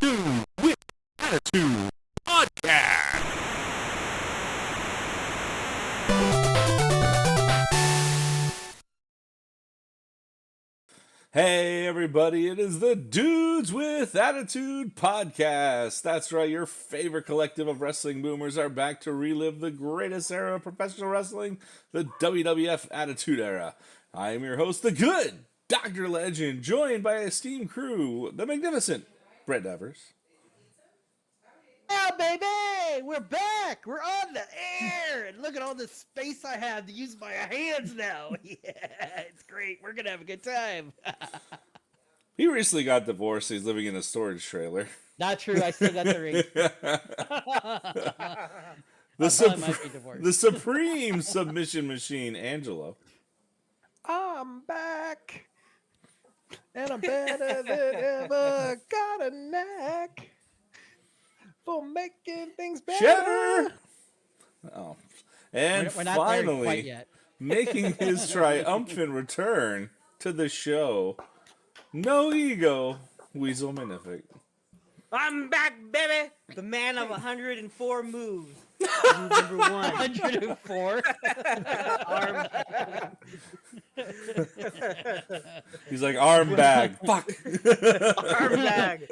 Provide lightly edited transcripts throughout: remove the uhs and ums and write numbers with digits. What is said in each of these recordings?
Dude with Attitude Podcast. Hey everybody, it is the Dudes with Attitude Podcast. That's right, your favorite collective of wrestling boomers are back to relive the greatest era of professional wrestling, the WWF Attitude Era. I am your host, the good Dr. Legend, joined by a esteemed crew, the magnificent Brett Evers. Yeah, baby! We're back! We're on the air! And look at all the space I have to use my hands now! Yeah, it's great. We're gonna have a good time. He recently got divorced, so he's living in a storage trailer. Not true, I still got the ring. The supreme submission machine, Angelo. I'm back, and I'm better than ever. Got a knack for making things better. Cheddar! Oh. And we're not there quite finally, yet. making his triumphant return to the show, no ego, Weasel Minific. I'm back, baby! The man of 104 moves. Move number 1. 104? Arm. He's like, arm bag. Fuck. Arm bag.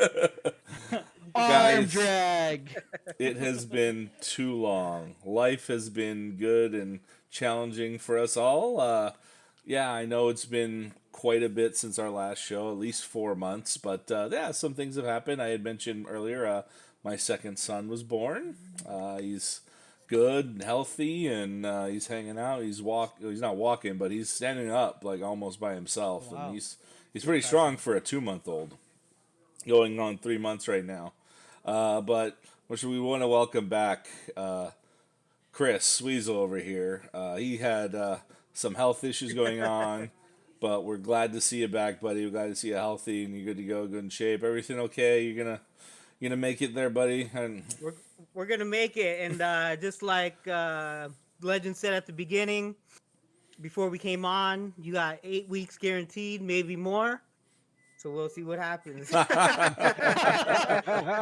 Arm Guys, drag! it has been too long. Life has been good and challenging for us all. Yeah, I know it's been quite a bit since our last show, at least 4 months. But yeah, some things have happened. I had mentioned earlier my second son was born. He's good and healthy, and he's hanging out. He's not walking, but he's standing up like almost by himself. Wow. And he's pretty strong for a 2-month-old. Going on 3 months right now. But we want to welcome back Chris Weasel over here. He had some health issues going on, but we're glad to see you back, buddy. We're glad to see you healthy and you're good to go, good in shape. Everything okay? You're gonna make it there, buddy? And We're gonna make it, and just like Legend said at the beginning, before we came on, you got 8 weeks guaranteed, maybe more. So we'll see what happens. Are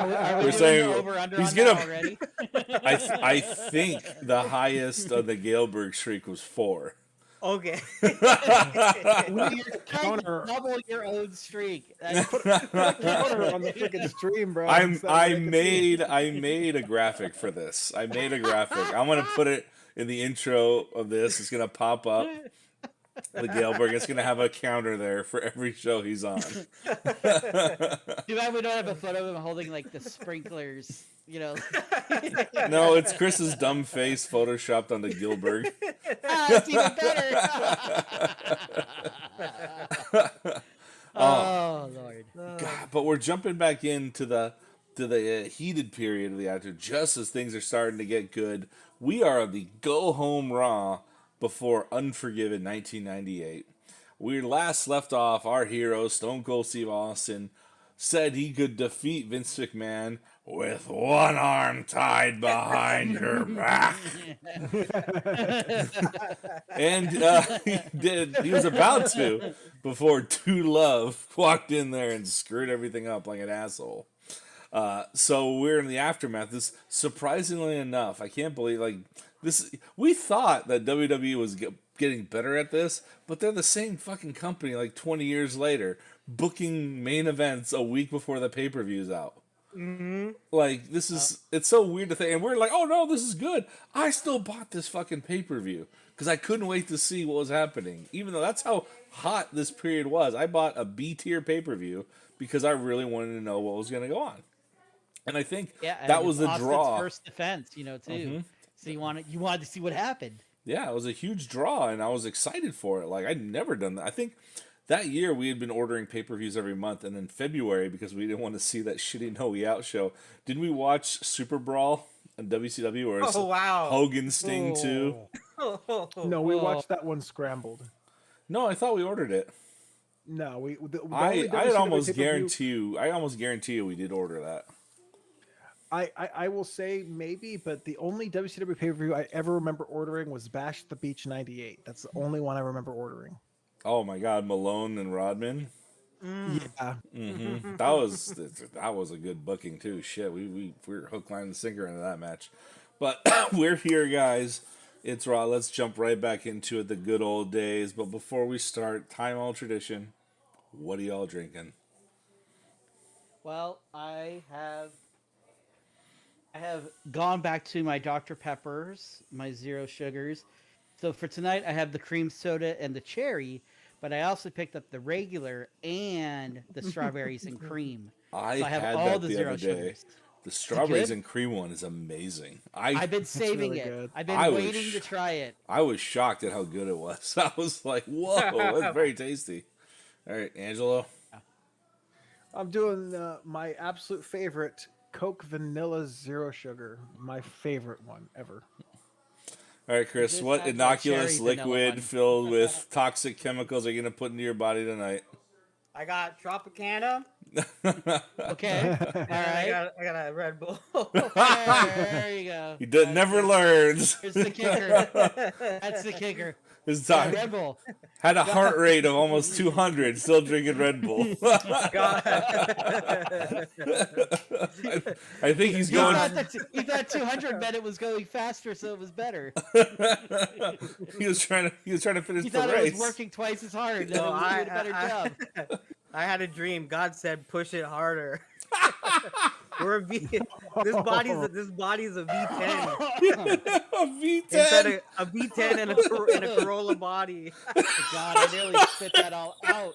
we We're doing saying the over-under he's on gonna- that already? I think the highest of the Galberg streak was 4. Okay. You're trying to double your own streak. Put her on the freaking stream, bro. I made a graphic for this. I made a graphic. I'm gonna put it in the intro of this. It's gonna pop up. The Galberg. It's gonna have a counter there for every show he's on. Too bad we don't have a photo of him holding like the sprinklers, you know. No, it's Chris's dumb face photoshopped onto Gilbert. It's even better. Oh Lord. God, but we're jumping back into the heated period of the Attitude just as things are starting to get good. We are the Go Home Raw before Unforgiven 1998. We last left off our hero, Stone Cold Steve Austin, said he could defeat Vince McMahon with one arm tied behind your back. And he did. He was about to before Dude Love walked in there and screwed everything up like an asshole. So we're in the aftermath. This, surprisingly enough, I can't believe, like, this. We thought that WWE was getting better at this, but they're the same fucking company like 20 years later, booking main events a week before the pay-per-view's out. Mm-hmm. Like, this is, it's so weird to think, and we're like, oh no, this is good. I still bought this fucking pay-per-view because I couldn't wait to see what was happening. Even though that's how hot this period was, I bought a B-tier pay-per-view because I really wanted to know what was going to go on. And I think that was the Austin's draw. First defense, you know, too. Mm-hmm. So you wanted to see what happened. Yeah, it was a huge draw, and I was excited for it. Like, I'd never done that. I think that year we had been ordering pay-per-views every month, and in February, because we didn't want to see that shitty No Way Out show, didn't we watch Super Brawl on WCW or Hogan Sting 2? No, we watched that one scrambled. No, I thought we ordered it. No, I almost guarantee you we did order that. I will say maybe, but the only WCW pay-per-view I ever remember ordering was Bash at the Beach '98. That's the only one I remember ordering. Oh my God, Malone and Rodman. Yeah. That was a good booking too. Shit, we were hook, line, and sinker into that match. But we're here, guys. It's Raw. Let's jump right back into it, the good old days. But before we start, time old tradition. What are y'all drinking? Well, I have gone back to my Dr. Peppers, my zero sugars. So for tonight, I have the cream soda and the cherry, but I also picked up the regular and the strawberries and cream. I So I have had all that the the zero other day. sugars. The strawberries good? and cream one is amazing. I've been saving really it. good. I've been I was waiting to try it. I was shocked at how good it was. I was like, whoa, that's very tasty. All right, Angelo. I'm doing my absolute favorite Coke Vanilla Zero Sugar. My favorite one ever. All right, Chris, This what has that innocuous cherry vanilla liquid one. filled with toxic chemicals are you going to put into your body tonight? I got Tropicana. Okay. All And right. I got a Red Bull. There you go. He never learns. Here's the kicker. That's the kicker. His Yeah, time Red Bull. had a heart rate of almost 200, still drinking Red Bull. God. I think he's He going. thought 200 meant it was going faster, so it was better. He was trying to finish He the thought it race. was working twice as hard. And No, it was doing a better job. I had a dream. God said, "Push it harder." We're a V. This body's a V10 A V10. instead of a V10 and a Corolla body. God, I nearly spit that all out.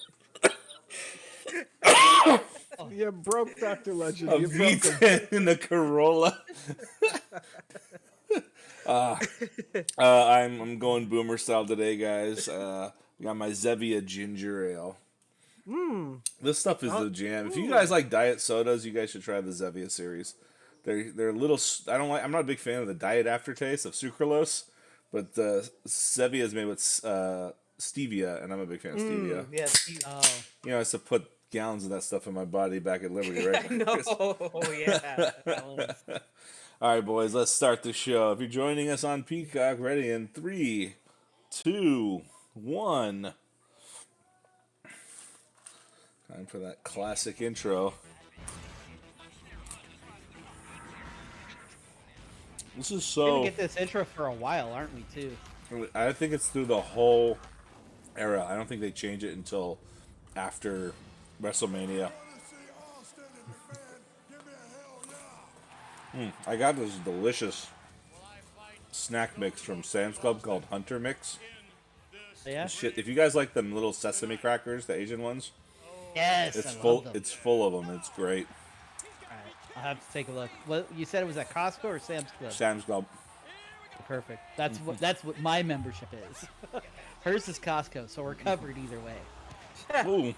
You broke Dr. Legend. A You broke him. V10 in a Corolla. I'm going boomer style today, guys. Got my Zevia ginger ale. This stuff is the jam. If you guys like diet sodas, you guys should try the Zevia series. They're a little. I'm not a big fan of the diet aftertaste of sucralose, but Zevia is made with stevia, and I'm a big fan of stevia. Yes. Oh, You know, I used to put gallons of that stuff in my body back at Liberty, right? No. Yeah. All right, boys, let's start the show. If you're joining us on Peacock, ready in 3, 2, 1. Time for that classic intro. This is we're gonna so. get this intro for a while, aren't we? Too. I think it's through the whole era. I don't think they change it until after WrestleMania. I got this delicious snack mix from Sam's Club called Hunter Mix. Yeah. Shit, if you guys like them little sesame crackers, the Asian ones, Yes. it's I full. love them. It's full of them. It's great. All right, I'll have to take a look. What you said it was at Costco or Sam's Club? Sam's Club. Perfect. That's what my membership is. Hers is Costco, so we're covered either way. Ooh,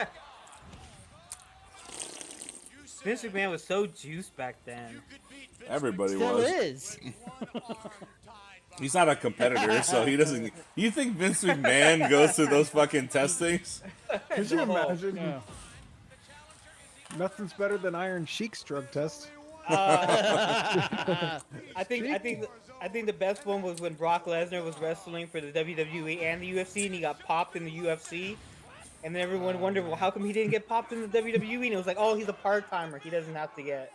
Vince McMahon was so juiced back then. everybody Still was. is. He's not a competitor, so he doesn't. You think Vince McMahon goes through those fucking testings? Could you imagine? Yeah. Nothing's better than Iron Sheik's drug test. I think the best one was when Brock Lesnar was wrestling for the WWE and the UFC, and he got popped in the UFC. And then everyone wondered, well, how come he didn't get popped in the WWE? And it was like, oh, he's a part timer. He doesn't have to get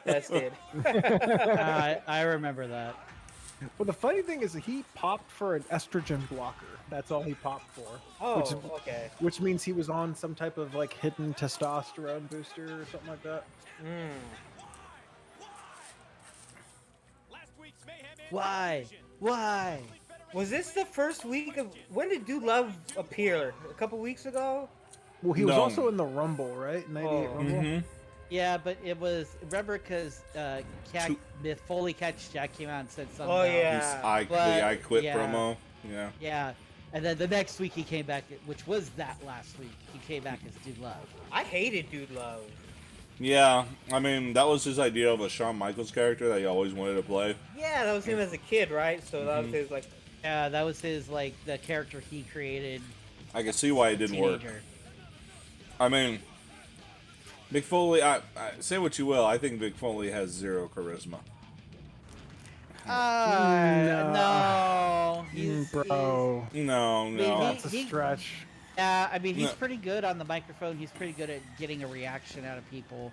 tested. I remember that. Well, the funny thing is that he popped for an estrogen blocker. That's all he popped for. Oh, okay. Which means he was on some type of like hidden testosterone booster or something like that. Why? Why? Was this the first week of when did Dude Love appear? A couple weeks ago? Well, he was No. also in the Rumble, right? 98 Oh. Rumble. Mm-hmm. Yeah, but it was remember because Foley Catch Jack came out and said something. Oh, about- yeah. But, I quit yeah. promo. Yeah. Yeah, and then the next week he came back, which was that last week. He came back as Dude Love. I hated Dude Love. Yeah, I mean, that was his idea of a Shawn Michaels character that he always wanted to play. Yeah, that was him as a kid, right? So that was his like. Yeah, that was his like the character he created. I can see why it didn't work. Teenager. I mean, Mick Foley, I say what you will, I think Mick Foley has zero charisma. No, he's Bro, No, no. Maybe- that's a he- stretch. Yeah, I mean, he's No. pretty good on the microphone. He's pretty good at getting a reaction out of people.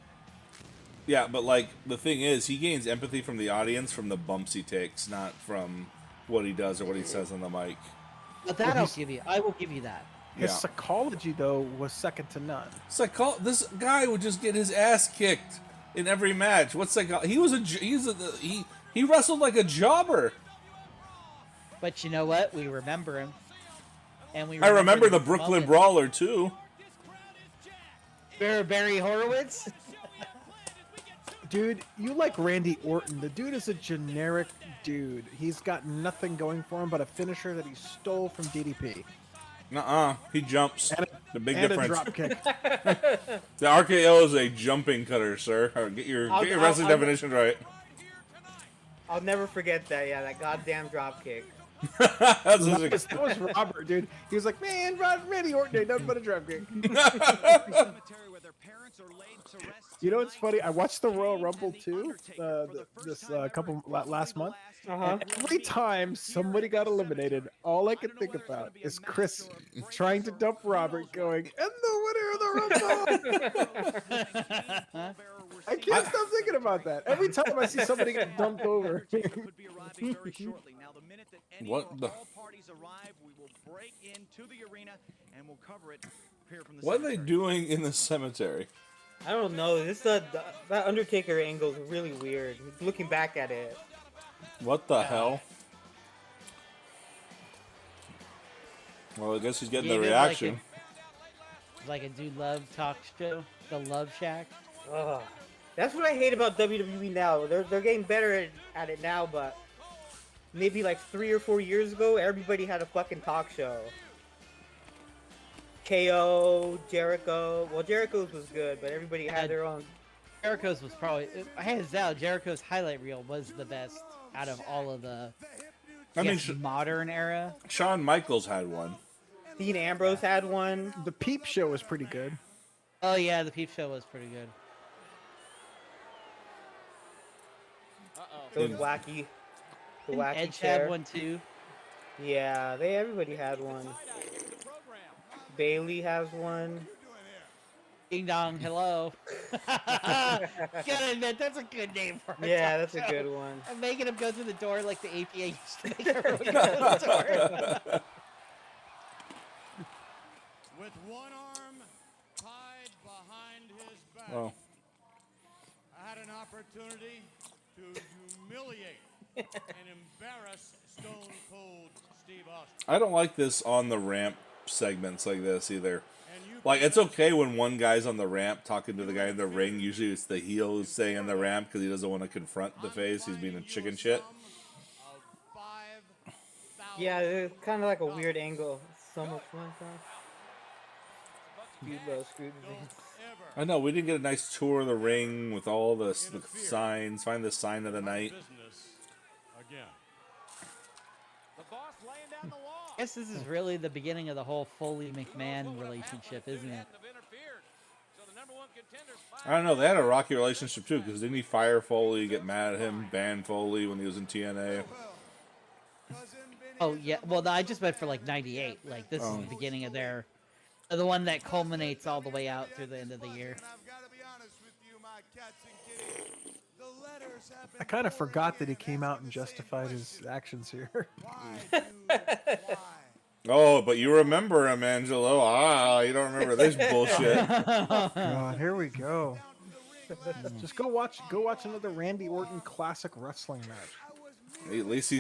Yeah, but like the thing is, he gains empathy from the audience from the bumps he takes, not from what he does or what he says on the mic. But that I'll give you. I will give you that. His Yeah. psychology, though, was second to none. It's like this guy would just get his ass kicked in every match. What's like he wrestled like a jobber. But you know what? We remember him. And we I remember the this Brooklyn moment. Brawler too. Barry Horowitz. Dude, you like Randy Orton. The dude is a generic dude. He's got nothing going for him but a finisher that he stole from DDP. He jumps. And The big and difference. a drop kick. The RKO is a jumping cutter, sir. Get your wrestling definition right. I'll never forget that. Yeah, that goddamn drop kick. That's That was Robert, dude. He was like, man, Randy Orton ain't nothing but a drop kick. You know what's funny? I watched the Royal Rumble too, last month. And every time somebody got eliminated, all I could think about is Chris trying to dump Robert, going, and the winner of the Rumble. I can't stop thinking about that. Every time I see somebody get dumped over. What the? What are they doing in the cemetery? I don't know. That Undertaker angle is really weird. Looking back at it. What the hell? Well, I guess he's getting the Gave it reaction. Like a Dude Love talk show. The Love Shack. Ugh. That's what I hate about WWE now. They're getting better at it now, but maybe like 3 or 4 years ago, everybody had a fucking talk show. KO, Jericho. Well, Jericho's was good, but everybody had their own. Jericho's was probably, hands down, Jericho's highlight reel was the best out of all of the modern era. Shawn Michaels had one. Dean Ambrose had one. The Peep Show was pretty good. Oh yeah, the Peep Show was pretty good. Those wacky. The Didn't wacky Edge chair. had one too. Yeah, everybody had one. Bailey has one. Ding dong, hello. Gotta admit, that's a good name for a Yeah, talk that's a show. good one. I'm making him go through the door like the APA used to make everyone go through the door. With one arm tied behind his back, Oh. I had an opportunity to humiliate and embarrass Stone Cold Steve Austin. I don't like this on the ramp segments like this either. And you Like, it's okay when one guy's on the ramp talking to the guy in the ring. Usually it's the heel who's staying on the ramp because he doesn't want to confront the face. He's being a chicken shit. Yeah, it's kind of like a weird angle. So much fun, I know, we didn't get a nice tour of the ring with all the signs. Find the sign of the night. business again. I guess this is really the beginning of the whole Foley McMahon relationship, isn't it? I don't know, they had a rocky relationship too, because didn't he fire Foley, get mad at him, ban Foley when he was in TNA? Oh yeah, well no, I just meant for like '98. Like this is the beginning of the one that culminates all the way out through the end of the year. I kind of forgot that he came out and justified his actions here. Oh, but you remember him, Angelo. You don't remember this bullshit. God, here we go. Just go watch another Randy Orton classic wrestling match. At least he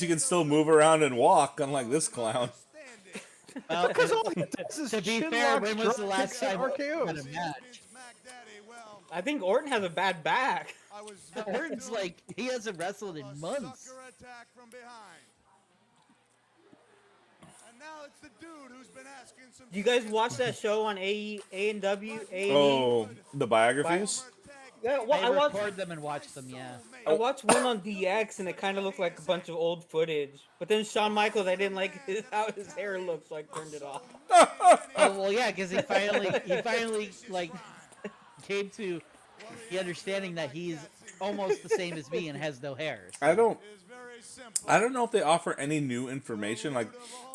can still move around and walk, unlike this clown. Well, Because all he does is to be chin fair, locks, when was drop the last kicks, and time Orton RKOs? had a match? I think Orton has a bad back. Orton's like he hasn't wrestled in months. Do you guys watch that show on A&W? Oh, the biographies? Yeah, well, I record them and watch them. Yeah. I watched one on DX and it kind of looked like a bunch of old footage. But then Shawn Michaels, I didn't like how his hair looks, so I turned it off. Oh well, yeah, because he finally like came to the understanding that he's almost the same as me and has no hair. So. I don't. I don't know if they offer any new information. Like,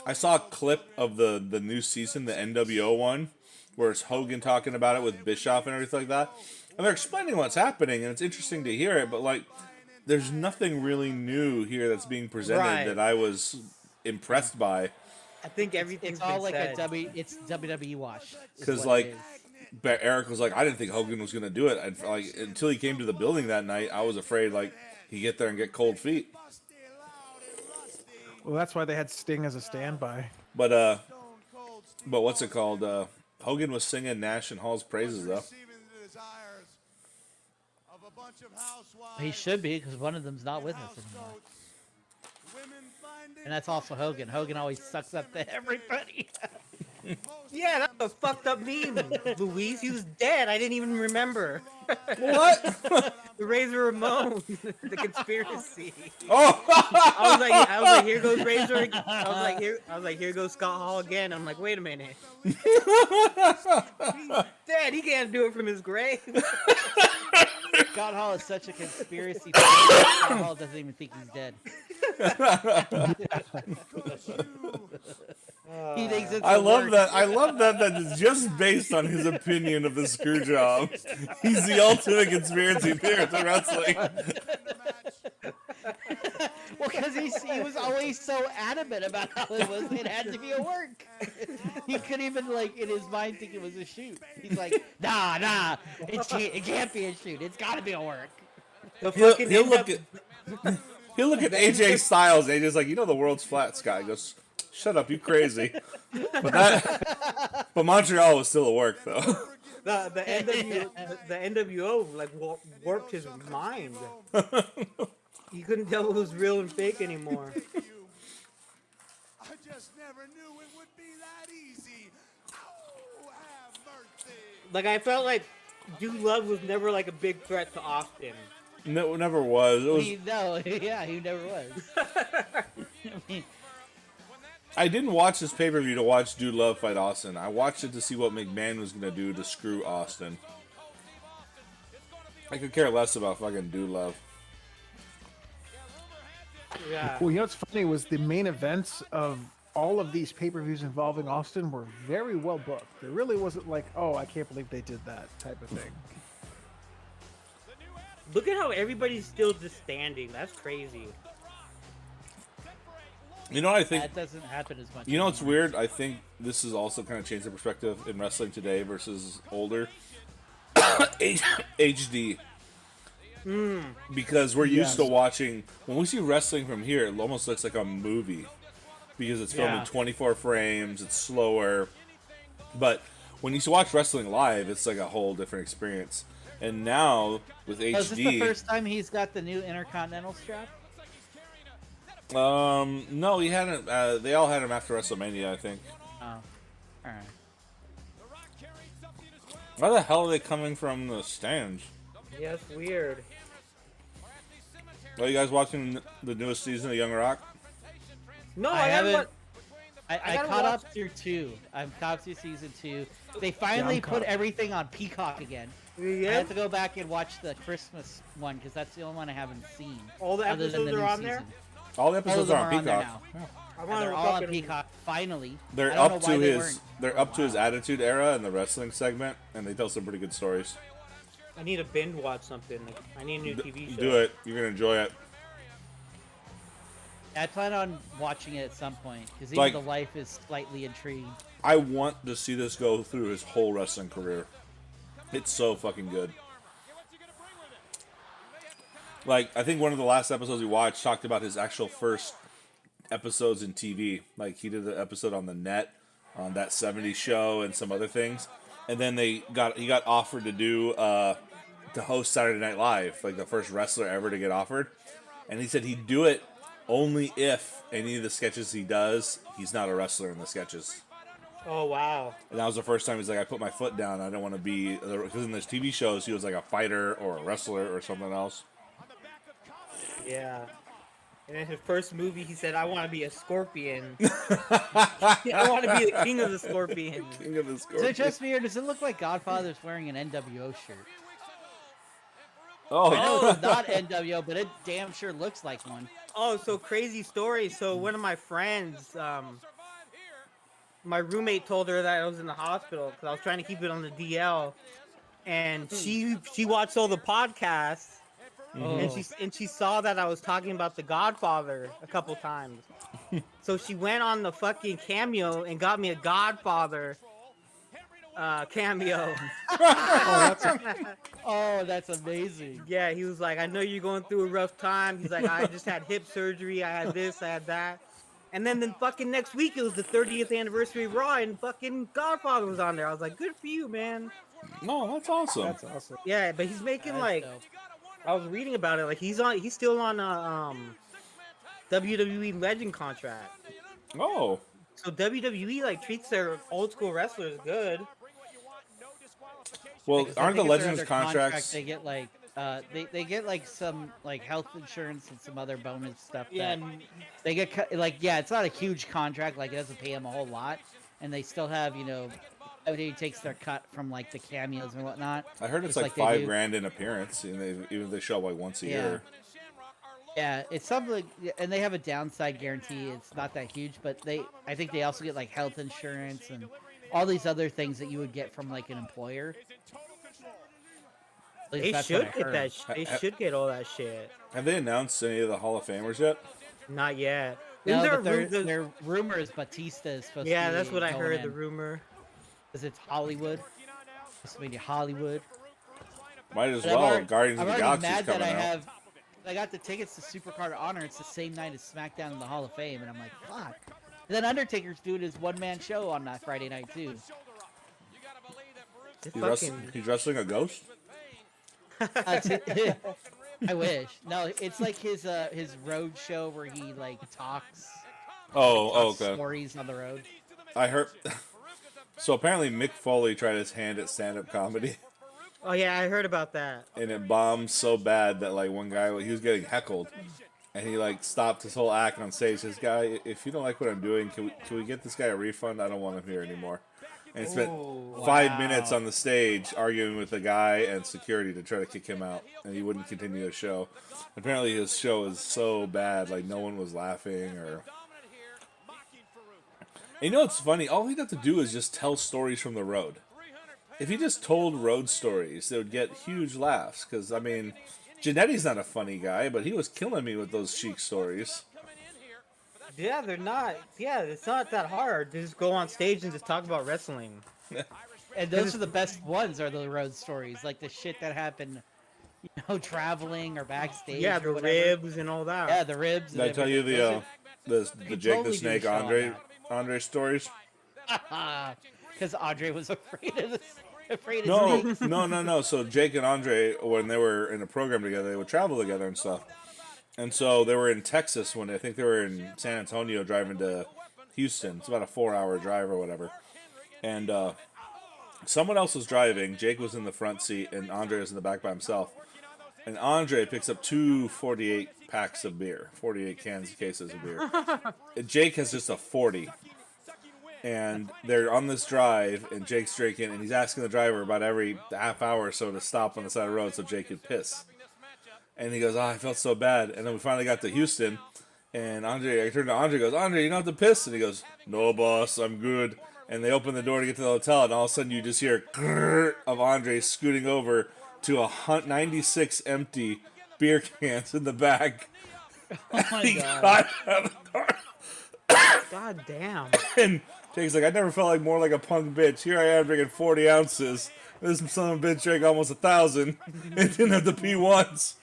I saw a clip of the new season, the NWO one, where it's Hogan talking about it with Bischoff and everything like that. And they're explaining what's happening, and it's interesting to hear it, but, like, there's nothing really new here that's being presented Right. that I was impressed by. I think everything's It's all been like said. it's WWE wash. is 'Cause, what like, it is. But Eric was like, I didn't think Hogan was going to do it. Like, until he came to the building that night, I was afraid, like, he'd get there and get cold feet. Well, that's why they had Sting as a standby. But what's it called? Hogan was singing Nash and Hall's praises, though. He should be, because one of them's not with us anymore. And that's also Hogan. Hogan always sucks up to everybody. Yeah, that's a fucked up meme, Luis. He was dead. I didn't even remember. What? The Razor Ramon, the conspiracy. Oh! I was like, here goes Razor. I was like, here goes Scott Hall again. I'm like, wait a minute. He's dead. He can't do it from his grave. Scott Hall is such a conspiracy theorist. Scott Hall doesn't even think he's dead. He thinks it's I a love work. that. I love that. That is just based on his opinion of the screw job. He's the ultimate conspiracy theorist in wrestling. Well, because he was always so adamant about how it had to be a work. He couldn't even, like, in his mind think it was a shoot. He's like, nah, it can't be a shoot. It's got to be a work. He'll look at AJ Styles, and AJ's like, you know, the world's flat, Scott. He goes, shut up, you crazy. But Montreal was still a work, though. The NWO like warped his mind. He couldn't tell what was real and fake anymore. I just never knew it would be that easy. Oh, have mercy. Like, I felt like Dude Love was never like a big threat to Austin. No, it never was. It was. He never was. I mean, I didn't watch this pay-per-view to watch Dude Love fight Austin. I watched it to see what McMahon was going to do to screw Austin. I could care less about fucking Dude Love. Yeah. Well, you know what's funny was the main events of all of these pay-per-views involving Austin were very well booked. There really wasn't like, oh, I can't believe they did that type of thing. Look at how everybody's still just standing. That's crazy. You know what I think? that doesn't happen as much. You know what's anymore. weird? I think this has also kind of changed the perspective in wrestling today versus older. HD. Because we're used to watching, when we see wrestling from here, it almost looks like a movie. Because it's filmed in 24 frames, it's slower. But when you watch wrestling live, it's like a whole different experience. And now, with HD... Oh, is this the first time he's got the new Intercontinental strap? No, he hadn't. They all had him after WrestleMania, I think. Oh, alright. Why the hell are they coming from the stands? Yeah, it's weird. Are you guys watching the newest season of Young Rock? No, I I haven't. haven't. I gotta caught watch- up through 2. I'm caught up through season 2. They finally caught put up. everything on Peacock again. I Yeah. have to go back and watch the Christmas one because that's the only one I haven't seen. All the other than episodes the are new on there? season. All the All of episodes them are on there Peacock. now. I And want they're to all on Peacock finally. They're I don't up know why to they his. weren't. They're up to his Attitude Era and the wrestling segment, and they tell some pretty good stories. I need to binge watch something. Like, I need a new TV show. Do it. You're gonna enjoy it. I plan on watching it at some point because even Like- the life is slightly intriguing. I want to see this go through his whole wrestling career. It's so fucking good. Like, I think one of the last episodes we watched talked about his actual first episodes in TV. Like, he did an episode on the net, on that 70s show, and some other things. And then he got offered to do to host Saturday Night Live, like the first wrestler ever to get offered. And he said he'd do it only if any of the sketches he does, he's not a wrestler in the sketches. Oh wow. And that was the first time he's like, I put my foot down. I don't want to be, because in those TV shows, he was like a fighter or a wrestler or something else. Yeah. And in his first movie, he said, "I want to be a scorpion. I want to be the king of the scorpion." King of the Is Scorpion. it just me or does it look like Godfather's wearing an NWO shirt? Oh, not NWO, but it damn sure looks like one. Oh, so crazy story. So one of my friends, my roommate told her that I was in the hospital because I was trying to keep it on the DL, and she watched all the podcasts, and she saw that I was talking about The Godfather a couple times. So she went on the fucking Cameo and got me a Godfather cameo. Oh, that's amazing. Yeah, he was like, I know you're going through a rough time. He's like, I just had hip surgery. I had this, I had that. And then fucking next week, it was the 30th anniversary of Raw, and fucking Godfather was on there. I was like, good for you, man. No, that's awesome. That's awesome. Yeah, but he's making That's like, dope. I was reading about it. Like he's still on a WWE Legend contract. Oh, So WWE like treats their old school wrestlers good. well, Because I aren't the think if they're Legends under contract, contracts? they get like they get like some like health insurance and some other bonus stuff. Yeah, that they get like it's not a huge contract, like it doesn't pay them a whole lot, and they still have WWE takes their cut from like the cameos and whatnot. I heard it's just like they $5 do. grand in appearance, and even if they show up like once a year. Yeah, it's something, and they have a downside guarantee. It's not that huge, but I think they also get like health insurance and all these other things that you would get from like an employer. At least they that's what should I get heard. that. They should get all that shit. Have they announced any of the Hall of Famers yet? Not yet. No, Isn't but there their rumor is Batista is supposed to yeah, be that's what I going heard. in. The rumor. Because it's Hollywood. It's going to be Hollywood. Might as But I'm well. already- Guardians I'm of the already Galaxy's mad that coming out. I got the tickets to Supercard of Honor. It's the same night as SmackDown in the Hall of Fame, and I'm like, fuck. And then Undertaker's doing his one-man show on that Friday night too. He's wrestling a ghost? I wish. No, it's like his road show where he like talks Oh, okay. stories on the road. I heard. So apparently Mick Foley tried his hand at stand-up comedy, Oh yeah, I heard about that. and it bombed so bad that like one guy, he was getting heckled, and he like stopped his whole act on stage. This guy, if you don't like what I'm doing, can we get this guy a refund? I don't want him here anymore. And spent 5 minutes on the stage arguing with the guy and security to try to kick him out, and he wouldn't continue the show. Apparently his show is so bad, like no one was laughing or. And you know what's funny? All he'd have to do is just tell stories from the road. If he just told road stories, they would get huge laughs. Because, I mean, Jannetty's not a funny guy, but he was killing me with those Sheik stories. Yeah, they're not. Yeah, it's not that hard to just go on stage and just talk about wrestling. And those are the best ones, are the road stories, like the shit that happened, traveling or backstage. Yeah, or the whatever. ribs and all that. Yeah, the ribs. Did I tell you the could Jake totally the do a Snake show on Andre stories? Because Andre was afraid of snakes. No. So Jake and Andre, when they were in a program together, they would travel together and stuff. And so they were in Texas when I think they were in San Antonio driving to Houston. It's about a 4-hour drive or whatever. And someone else was driving. Jake was in the front seat, and Andre was in the back by himself. And Andre picks up 2 48 packs of beer, 48 cases of beer. And Jake has just a 40. And they're on this drive, and Jake's drinking, and he's asking the driver about every half hour or so to stop on the side of the road so Jake could piss. And he goes, I felt so bad. And then we finally got to Houston, and I turned to Andre, goes, Andre, you don't have to piss? And he goes, no, boss, I'm good. And they open the door to get to the hotel, and all of a sudden you just hear of Andre scooting over to 96 empty beer cans in the back. Oh my He god. got out of the car. God damn. And Jake's like, I never felt like more like a punk bitch. Here I am drinking 40 ounces. This son of a bitch drank almost 1,000 and didn't have to pee once.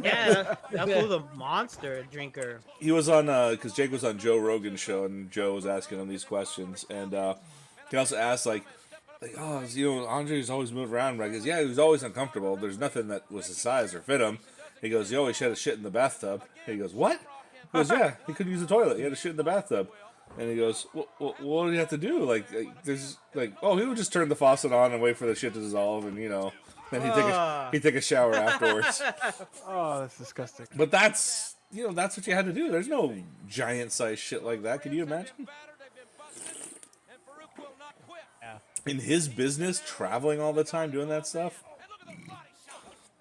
Yeah, that was a monster drinker. He was on, because Jake was on Joe Rogan's show, and Joe was asking him these questions. And he also asked, like, oh, Andre's always moved around. Right? He goes, yeah, he was always uncomfortable. There's nothing that was his size or fit him. He goes, he always had a shit in the bathtub. He goes, what? He goes, yeah, he couldn't use the toilet. He had a shit in the bathtub. And he goes, well, what did he have to do? Like, there's like, oh, he would just turn the faucet on and wait for the shit to dissolve, and then he'd take a shower afterwards. Oh, that's disgusting. But that's what you had to do. There's no giant size shit like that. Can you imagine? In his business, traveling all the time, doing that stuff.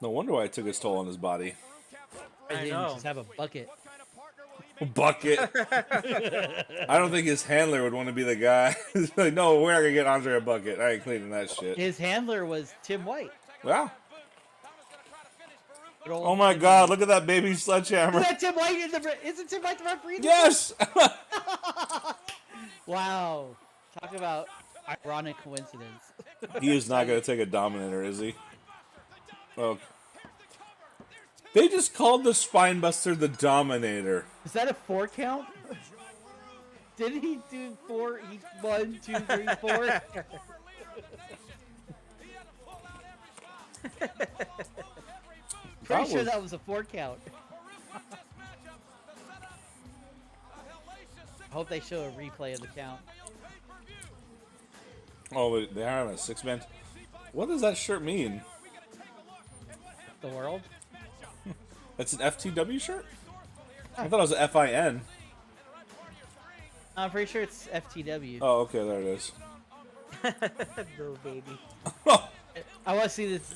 No wonder why it took its toll on his body. I I didn't know. just have a bucket. Bucket. I don't think his handler would want to be the guy. He's like, no, we're not gonna get Andre a bucket. I ain't cleaning that shit. His handler was Tim White. Yeah. Good old Oh my Tim God! White. Look at that baby sledgehammer. Is that Tim White? Isn't Tim White the referee? Yes. Wow. Talk about ironic coincidence. He is not gonna take a Dominator, is he? Oh. They just called the Spinebuster the Dominator. Is that a 4 count? Did he do 4? 1, 2, 3, 4. Pretty sure that was a 4 count. I hope they show a replay of the count. Oh, they are on a 6-man. What does that shirt mean? The world? That's an FTW shirt? I thought it was a FIN. I'm pretty sure it's FTW. Oh, okay, there it is. Little baby. I want to see this.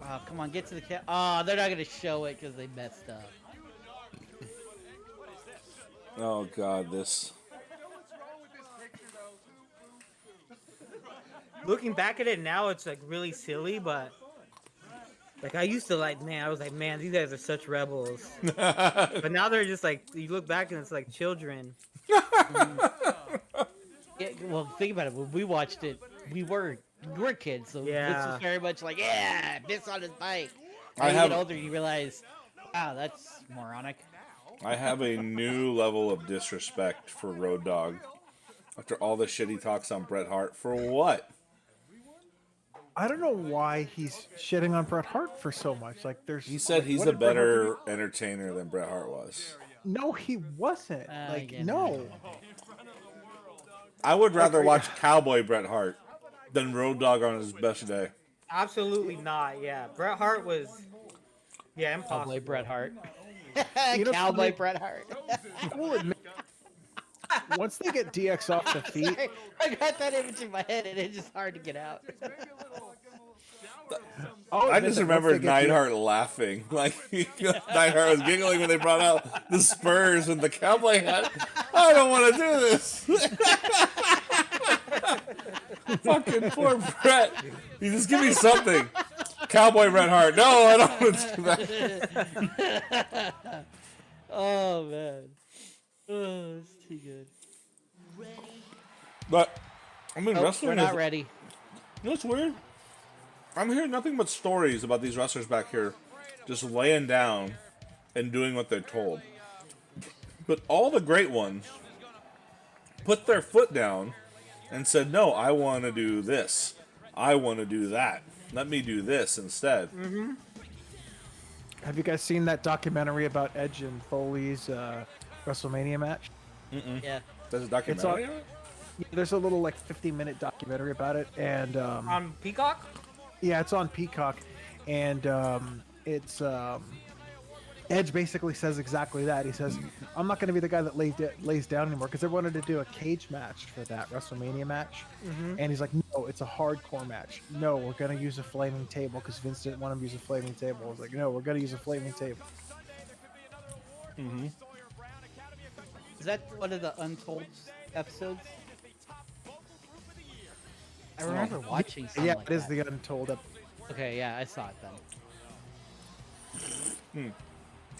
Oh, come on, get to the count. Oh, they're not going to show it because they messed up. Oh God, this. Looking back at it now, it's like really silly, but like I used to like, man, I was like, man, these guys are such rebels. But now they're just like, you look back and it's like children. Yeah, well, think about it. When we watched it, we were kids, so this Yeah. was very much like, yeah, Vince on his bike. I As you have- get older, you realize, wow, that's moronic. I have a new level of disrespect for Road Dogg. After all the shit he talks on Bret Hart, for what? I don't know why he's shitting on Bret Hart for so much. Like, there's. He said like, he's what a did Bret Hart better entertainer than Bret Hart was. do? No, he wasn't. Like, yeah, no. I would rather watch Cowboy Bret Hart than Road Dogg on his best day. Absolutely not. Yeah, Bret Hart was. Yeah, impossible. Cowboy Bret Hart. You know, Cowboy something- Bret Hart. I will admit, once they get DX off the feet, Sorry, I got that image in my head, and it's just hard to get out. I just remember Neidhart laughing. Like, Neidhart was giggling when they brought out the Spurs and the cowboy hat. I don't want to do this. Fucking poor Bret. You just give me something. Cowboy Bret Hart. No, I don't want to do that. Oh, man. Oh, it's too good. But, I mean, Oh, wrestling we're not is... ready. You know what's weird? I'm hearing nothing but stories about these wrestlers back here just laying down and doing what they're told. But all the great ones put their foot down and said, no, I want to do this. I want to do that. Let me do this instead. Mm-hmm. have you guys seen that documentary about Edge and Foley's WrestleMania match? Yeah. There's a documentary on it? Yeah, there's a little like 50-minute documentary about it, and On Peacock? yeah, it's on Peacock, and it's Edge basically says exactly that. He says, "I'm not going to be the guy that lays down anymore," because they wanted to do a cage match for that WrestleMania match, and he's like, "No, it's a hardcore match. No, we're going to use a flaming table because Vince didn't want him to use a flaming table." I was like, "No, we're going to use a flaming table." Is that one of the Untold episodes? I remember watching something Yeah, like it is that. the Untold. Okay, yeah, I saw it then.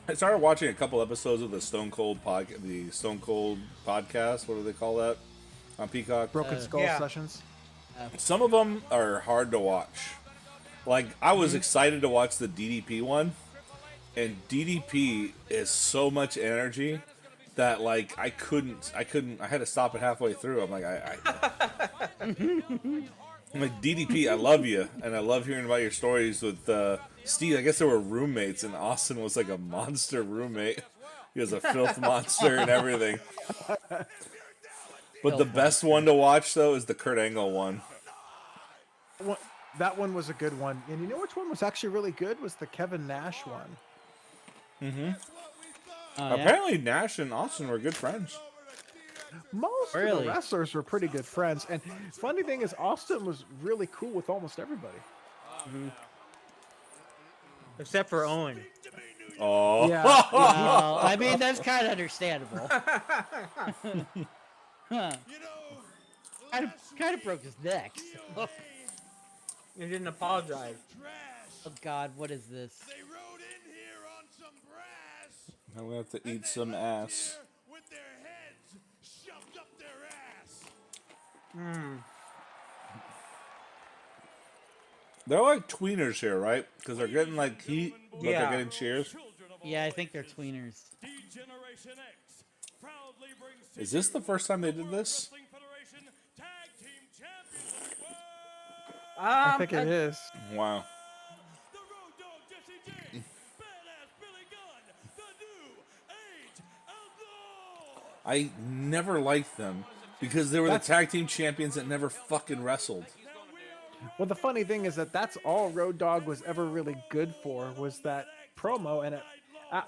I started watching a couple episodes of the Stone Cold podcast. What do they call that on Peacock? Broken Skull yeah. Sessions. Some of them are hard to watch. Like, I was excited to watch the DDP one, and DDP is so much energy that, like, I had to stop it halfway through. I'm like, I'm like, DDP, I love you, and I love hearing about your stories with Steve. I guess they were roommates, and Austin was like a monster roommate. He was a filth monster and everything. But the best one to watch, though, is the Kurt Angle one. That one was a good one. And you know which one was actually really good? Was the Kevin Nash one. Oh, yeah? Apparently, Nash and Austin were good friends. Most of Really? the wrestlers were pretty good friends. And funny thing is, Austin was really cool with almost everybody. Except for Owen. Oh. Yeah. Well, I mean, that's kind of understandable. Huh. Kind of broke his neck. So. He didn't apologize. Oh God, what is this? They rode in here on some brass. I'm gonna have to eat some ass. With their heads shoved up their ass. They're like tweeners here, right? Because they're getting like heat, but Yeah. they're getting cheers. Yeah, I think they're tweeners. Is this the first time they did this? I think it is. Wow. I never liked them because they were the tag team champions that never fucking wrestled. Well, the funny thing is that that's all Road Dogg was ever really good for was that promo, and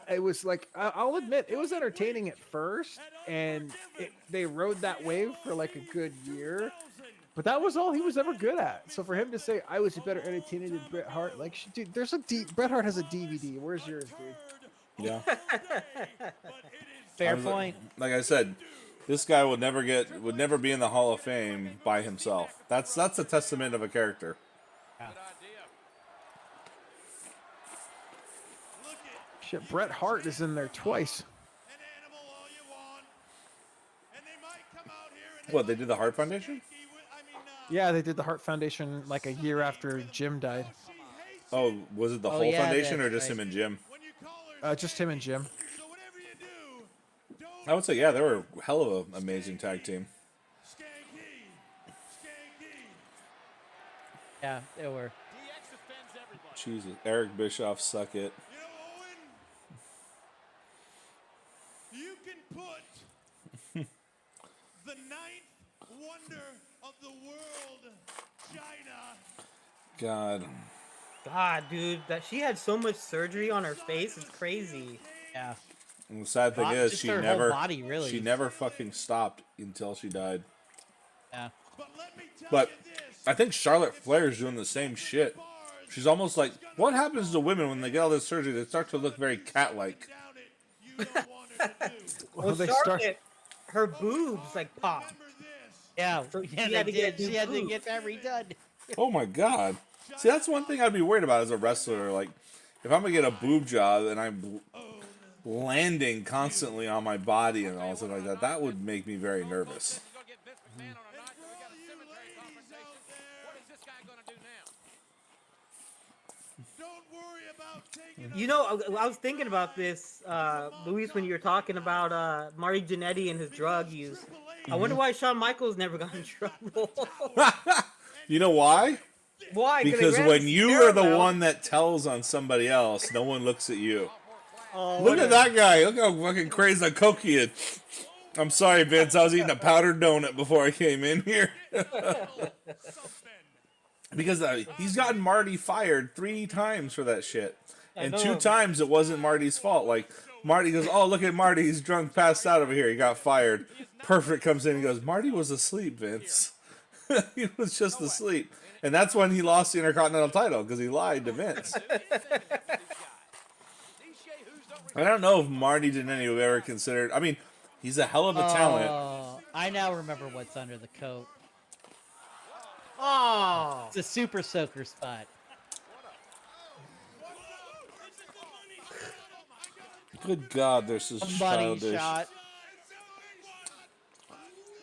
it was like I'll admit it was entertaining at first, and they rode that wave for like a good year, but that was all he was ever good at. So for him to say I was better entertaining than Bret Hart, like dude, Bret Hart has a DVD. Where's yours, dude? Yeah. Fair point. Like I said, this guy would never be in the Hall of Fame by himself. That's a testament of a character. Yeah. Shit, Bret Hart is in there twice. An animal all you want. And they might come out here and What, they did the Hart Foundation? Yeah, they did the Hart Foundation like a year after Jim died. Oh, was it the whole yeah, foundation or that's just right. him and Jim? when you call her Just him and Jim. so whatever you do, don't I would say, yeah, they were a hell of an amazing tag team. skanky. Yeah, they were. Jesus, Eric Bischoff, suck it. You know, Owen, you can put the ninth wonder of the world, China. God. God, dude, that she had so much surgery on her face. It's crazy. Yeah. And the sad thing is, Just she her whole never, body, really. she never fucking stopped until she died. Yeah. But let me tell But you this. I think Charlotte Flair is doing the same shit. She's almost like, what happens to women when they get all this surgery? They start to look very cat-like. Down it, you don't want her to do. Well, Well, they Charlotte, start. her boobs like popped. Remember this. Yeah, So yeah, she they had to did. get new She had to boobs. get that redone. Oh my God. See, that's one thing I'd be worried about as a wrestler. Like, if I'm going to get a boob job and I'm landing constantly on my body and all stuff like that, that would make me very nervous. Don't worry about taking You know, I was thinking about this, Luis, when you were talking about Marty Jannetty and his drug use. I wonder why Shawn Michaels never got in trouble. You know why? Why? 'Cause they Because ran when the you are the stairwell. one that tells on somebody else, no one looks at you. Oh, Look what at a- that guy. Look how fucking crazy that coke he is. I'm sorry, Vince. I was eating a powdered donut before I came in here. Because he's gotten Marty fired 3 times for that shit. And know. 2 times it wasn't Marty's fault. Like, Marty goes, oh, look at Marty. He's drunk, passed out over here. He got fired. Perfect comes in and goes, Marty was asleep, Vince. He was just asleep. And that's when he lost the Intercontinental title, because he lied to Vince. I don't know if Marty Jannetty ever considered... I mean, he's a hell of a talent. Oh, I now remember what's under the coat. Oh, It's a super soaker spot. Good God, this is A money childish. shot.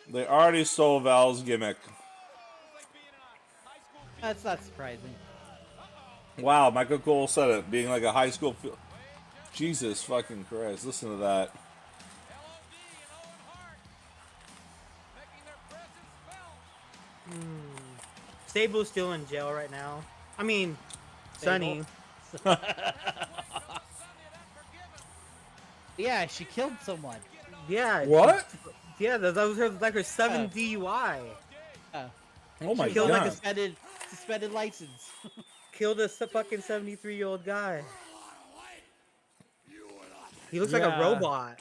They already stole Val's gimmick. That's not surprising. Wow, Michael Cole said it, being like a high school... Jesus fucking Christ, listen to that. Sable's still in jail right now. I mean, Sonny. Yeah, she killed someone. Yeah. What? Yeah, that was her, like her 7th DUI. Oh my She killed God. like a suspended license. Killed a fucking 73-year-old guy. He looks like a Yeah. robot.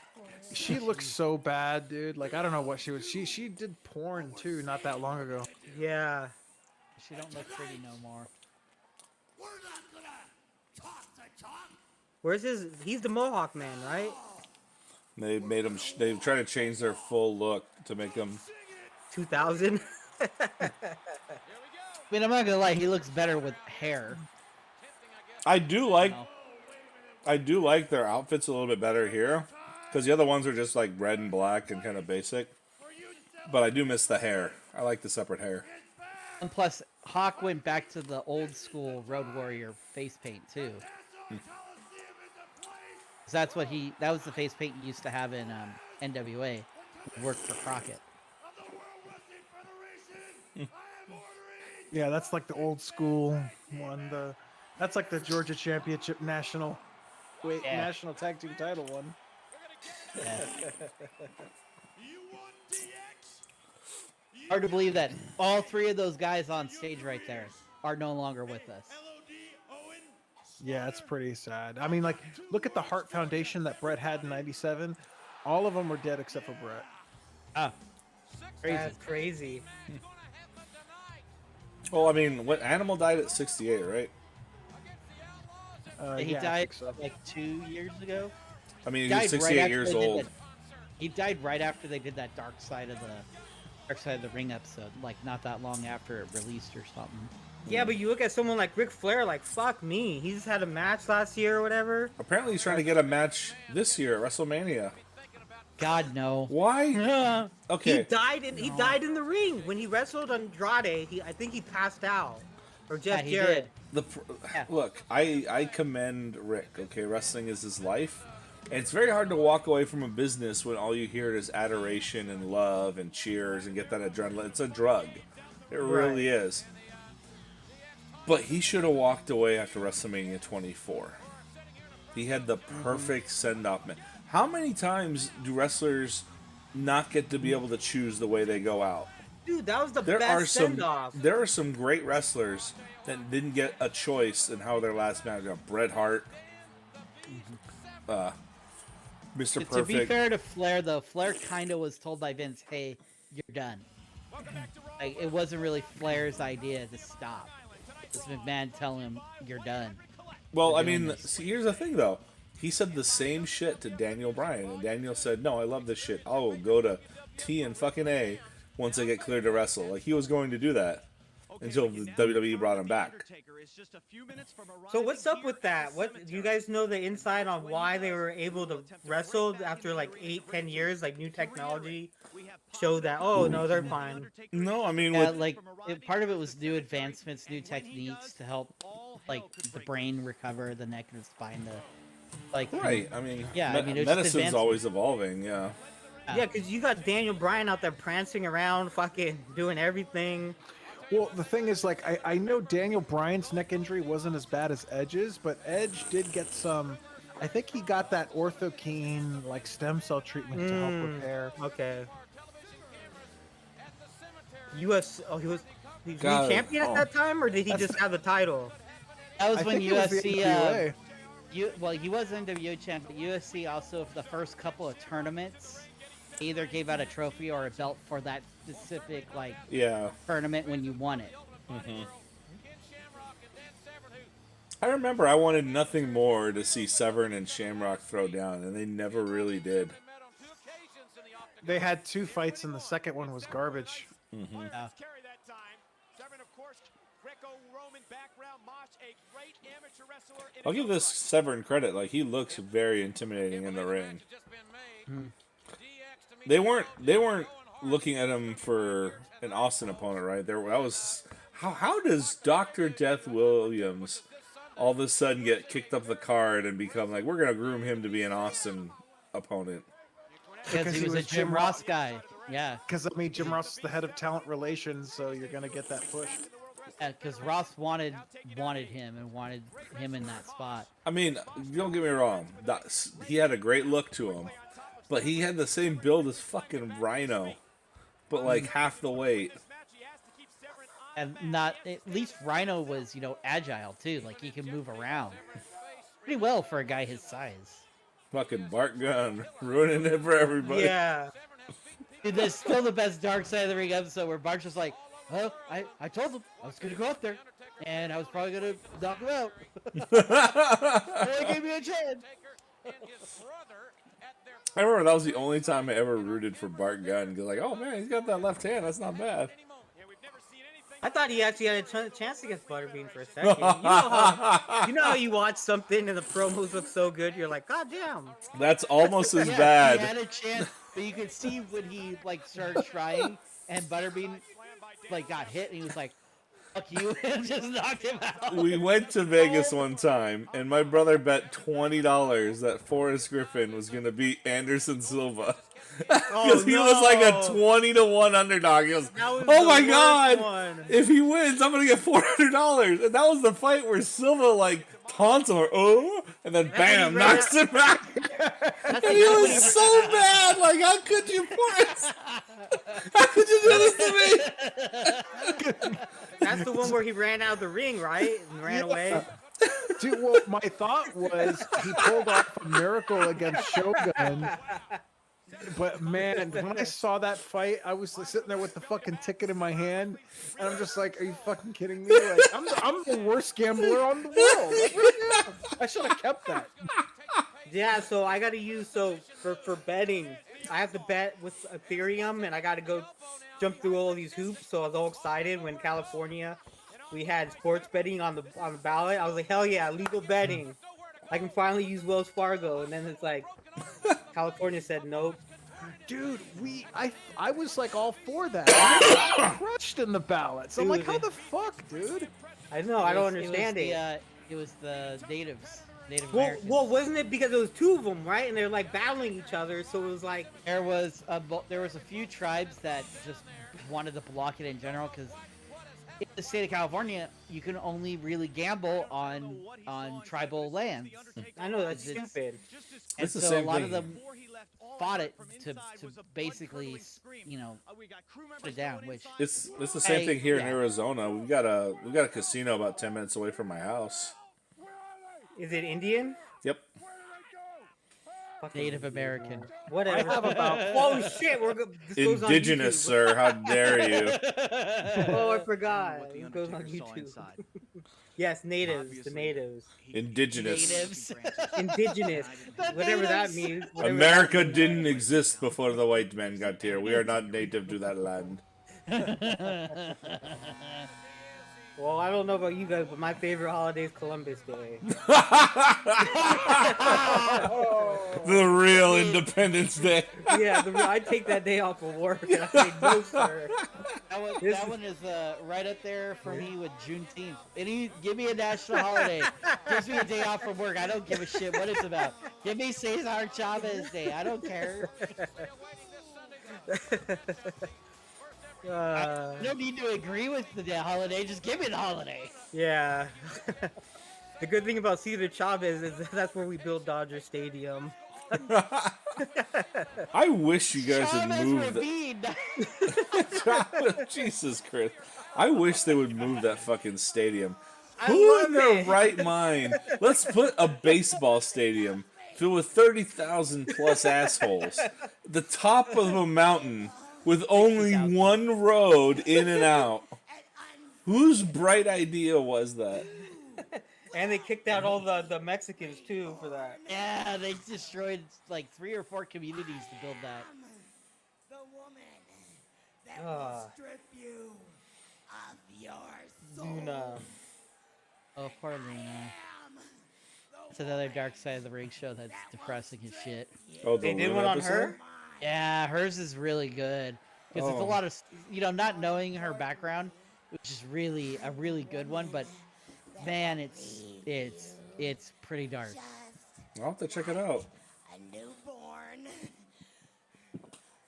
She looks so bad, dude. Like I don't know what she was. She did porn too, not that long ago. Yeah. She don't look pretty no more. We're not gonna talk the talk. Where's his? He's the Mohawk man, right? They made him. They tried to change their full look to make him. 2000. I mean, I'm not gonna lie, he looks better with hair. I do like. know. I do like their outfits a little bit better here, because the other ones are just like red and black and kind of basic. But I do miss the hair. I like the separate hair. And plus, Hawk went back to the old school Road Warrior face paint too. 'Cause that's what that was the face paint he used to have in NWA. Worked for Crockett. Yeah, that's like the old school one. That's like the Georgia Championship national tag team title one. Yeah. Hard to believe that all three of those guys on stage right there are no longer with us. Yeah, it's pretty sad. I mean, like, look at the Hart Foundation that Brett had in '97. All of them were dead except for Brett. Ah, crazy. That's crazy. Well, I mean, what Animal died at 68, right? He Yeah, I died think so. like 2 years ago. I mean, he Died was 68 after years they did old. he died right after they did that Dark Side of the Ring episode, like not that long after it released or something. Yeah, but you look at someone like Ric Flair, like fuck me. He just had a match last year or whatever. Apparently, he's trying to get a match this year at WrestleMania. God no. Why? Okay. He died in the ring when he wrestled Andrade. I think he passed out. Or Jeff he Jarrett. did. Yeah. Look, I commend Rick. Okay, wrestling is his life, and it's very hard to walk away from a business when all you hear is adoration and love and cheers and get that adrenaline. It's a drug. It really is. But he should have walked away after WrestleMania 24. He had the perfect send-off. How many times do wrestlers not get to be able to choose the way they go out? Dude, that was the There are best some. send-off. There are some great wrestlers that didn't get a choice in how their last match. Bret Hart, Mr. Perfect. To be fair to Flair, though, Flair kind of was told by Vince, "Hey, you're done." Like, it wasn't really Flair's idea to stop. It was McMahon telling him, "You're done." Well, I doing mean, this. see, here's the thing though. He said the same shit to Daniel Bryan, and Daniel said, "No, I love this shit. I'll go to T and fucking A once I get cleared to wrestle." Like he was going to do that until the WWE brought him back. So what's up with that? What do you guys know the inside on why they were able to wrestle after like 8-10 years? Like new technology showed that. Oh no, they're fine. No, I mean, Yeah, with, like part of it was new advancements, new techniques to help, like the brain recover, the neck and the spine to, like. right. I mean, Yeah, I mean, it was just medicine's advancement. always evolving. Yeah. Yeah, because you got Daniel Bryan out there prancing around, fucking doing everything. Well, the thing is, like, I know Daniel Bryan's neck injury wasn't as bad as Edge's, but Edge did get some. I think he got that orthokine, like, stem cell treatment to help repair. Okay. He was God, champion at that time, or did he That's just have the title? That was I when think it was the UFC. NWA. He was NWO champ, but UFC also for the first couple of tournaments either gave out a trophy or a belt for that specific like Yeah. tournament when you won it. I remember I wanted nothing more to see Severn and Shamrock throw down, and they never really did. They had 2 fights, and the second one was garbage. Yeah. I'll give this Severn credit. Like he looks very intimidating in the ring. They weren't looking at him for an Austin opponent, right? That was how does Dr. Death Williams all of a sudden get kicked up the card and become like we're gonna groom him to be an Austin opponent? Because he was a Jim Ross guy. Yeah. Because, I mean, Jim Ross is the head of talent relations, so you're going to get that pushed. Because Ross wanted him and wanted him in that spot. I mean, don't get me wrong. He had a great look to him, but he had the same build as fucking Rhino, but like half the weight. And not at least Rhino was, agile too. Like he can move around pretty well for a guy his size. Fucking Bart Gunn ruining it for everybody. Yeah. Dude, there's still the best Dark Side of the Ring episode where Bart's just like, well, I told him I was gonna go up there, and I was probably gonna knock him out. They gave me a chance. I remember that was the only time I ever rooted for Bart Gunn. Cause like, oh man, he's got that left hand. That's not bad. I thought he actually had a chance against Butterbean for a second. You know how you watch something and the promos look so good, you're like, God damn. That's almost as Yeah, bad. he had a chance, but you could see when he like started trying, and Butterbean like got hit, and he was like, "Fuck you," and just knocked him out. We went to Vegas one time, and my brother bet $20 that Forrest Griffin was going to beat Anderson Silva. Because he was like a 20-1 underdog. He goes, oh my god, if he wins, I'm going to get $400. And that was the fight where Silva like taunts him, or, and then bam, knocks him back. And he was so bad. Like, how could you, Forrest? How could you do this to me? That's the one where he ran out of the ring, right? And ran away. Dude, well, my thought was he pulled off a miracle against Shogun. But man, when I saw that fight, I was sitting there with the fucking ticket in my hand, and I'm just like, "Are you fucking kidding me? Like, I'm the worst gambler on the world. Like, really, I should have kept that." Yeah, so I got to use for betting. I have to bet with Ethereum, and I got to go jump through all these hoops. So I was all excited when California we had sports betting on the ballot. I was like, hell yeah, legal betting. I can finally use Wells Fargo, and then it's like California said nope. Dude, I was like all for that. I got crushed in the ballots. I'm like, how the fuck, dude? I know, I don't understand it. It was the natives. Native Well, Americans. well, wasn't it because there was two of them, right? And they're like battling each other, so it was like there was a few tribes that just wanted to block it in general because in the state of California, you can only really gamble on tribal lands. I know that's stupid. And It's the so same a lot thing. of them fought it to basically, put it down. Which It's the same thing here in yeah. Arizona. We've got a casino about 10 minutes away from my house. Is it Indian? Yep. Native American. Whatever. Oh shit, this goes on Indigenous, YouTube. sir. How dare you? Oh, I forgot. It goes on YouTube. Yes, natives. The natives. Indigenous. Natives. Indigenous. Whatever that means. whatever America that means. didn't exist before the white man got here. We are not native to that land. Well, I don't know about you guys, but my favorite holiday is Columbus Day. The real Independence Day. Yeah, I'd take that day off of work, and I say, no, sir. That one is right up there for me with Juneteenth. Give me a national holiday. Gives me a day off from work. I don't give a shit what it's about. Give me Cesar Chavez Day. I don't care. I don't need to agree with the holiday. Just give me the holiday. Yeah. The good thing about Cesar Chavez is that's where we built Dodger Stadium. I wish you guys would Chavez move Ravine. Jesus Christ. I wish they would move that fucking stadium. I Who love in their it. right mind? Let's put a baseball stadium filled with 30,000 plus assholes. The top of a mountain with only one road in and out. Whose bright idea was that? And they kicked out all the Mexicans, too, for that. Yeah, they destroyed like 3 or 4 communities to build that. The woman that will strip you of your soul. Luna. Oh, poor Luna. It's another Dark Side of the Ring show that's depressing as shit. Oh, the They did Luna one on episode? her? Yeah, hers is really good because it's a lot of not knowing her background, which is really a really good one. But man, it's pretty dark. I'll have to check it out. A newborn.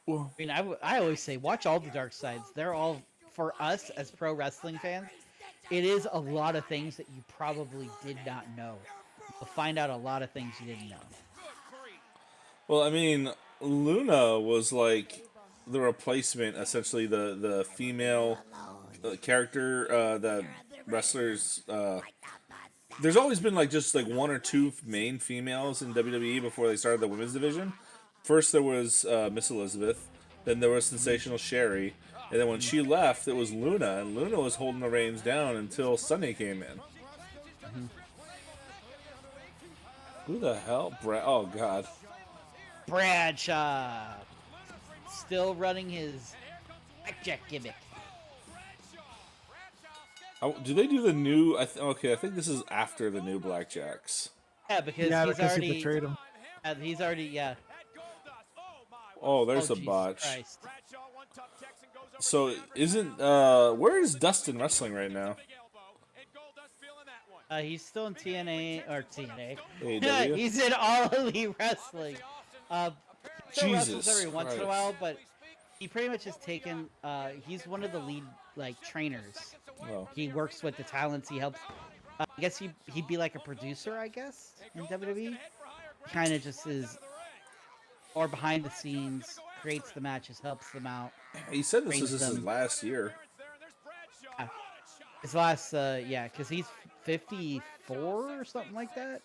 I mean, I always say watch all the dark sides. They're all for us as pro wrestling fans. It is a lot of things that you probably did not know. You'll find out a lot of things you didn't know. Well, I mean, Luna was like the replacement, essentially the female character that wrestlers. There's always been like just like 1 or 2 main females in WWE before they started the women's division. First there was Miss Elizabeth, then there was Sensational Sherry, And then when she left, it was Luna, and Luna was holding the reins down until Sunny came in. Who the hell? Oh, God. Bradshaw. Still running his blackjack gimmick. Oh, do they do the new... okay, I think this is after the new Blackjacks. Yeah, because he betrayed him. He's already, yeah. Oh, there's a Jesus botch. Christ. So, isn't... where is Dustin wrestling right now? He's still in TNA, or TNA. AEW? He's in All Elite Wrestling. He still wrestles Jesus every once in a Christ. while, but he pretty much has taken, he's one of the lead, like, trainers. Oh. He works with the talents, he helps. I guess he'd be like a producer, I guess, in WWE. Kind of just is, or behind the scenes, creates the matches, helps them out. He said this was Trains his them. last year. His last, yeah, because he's 54 or something like that.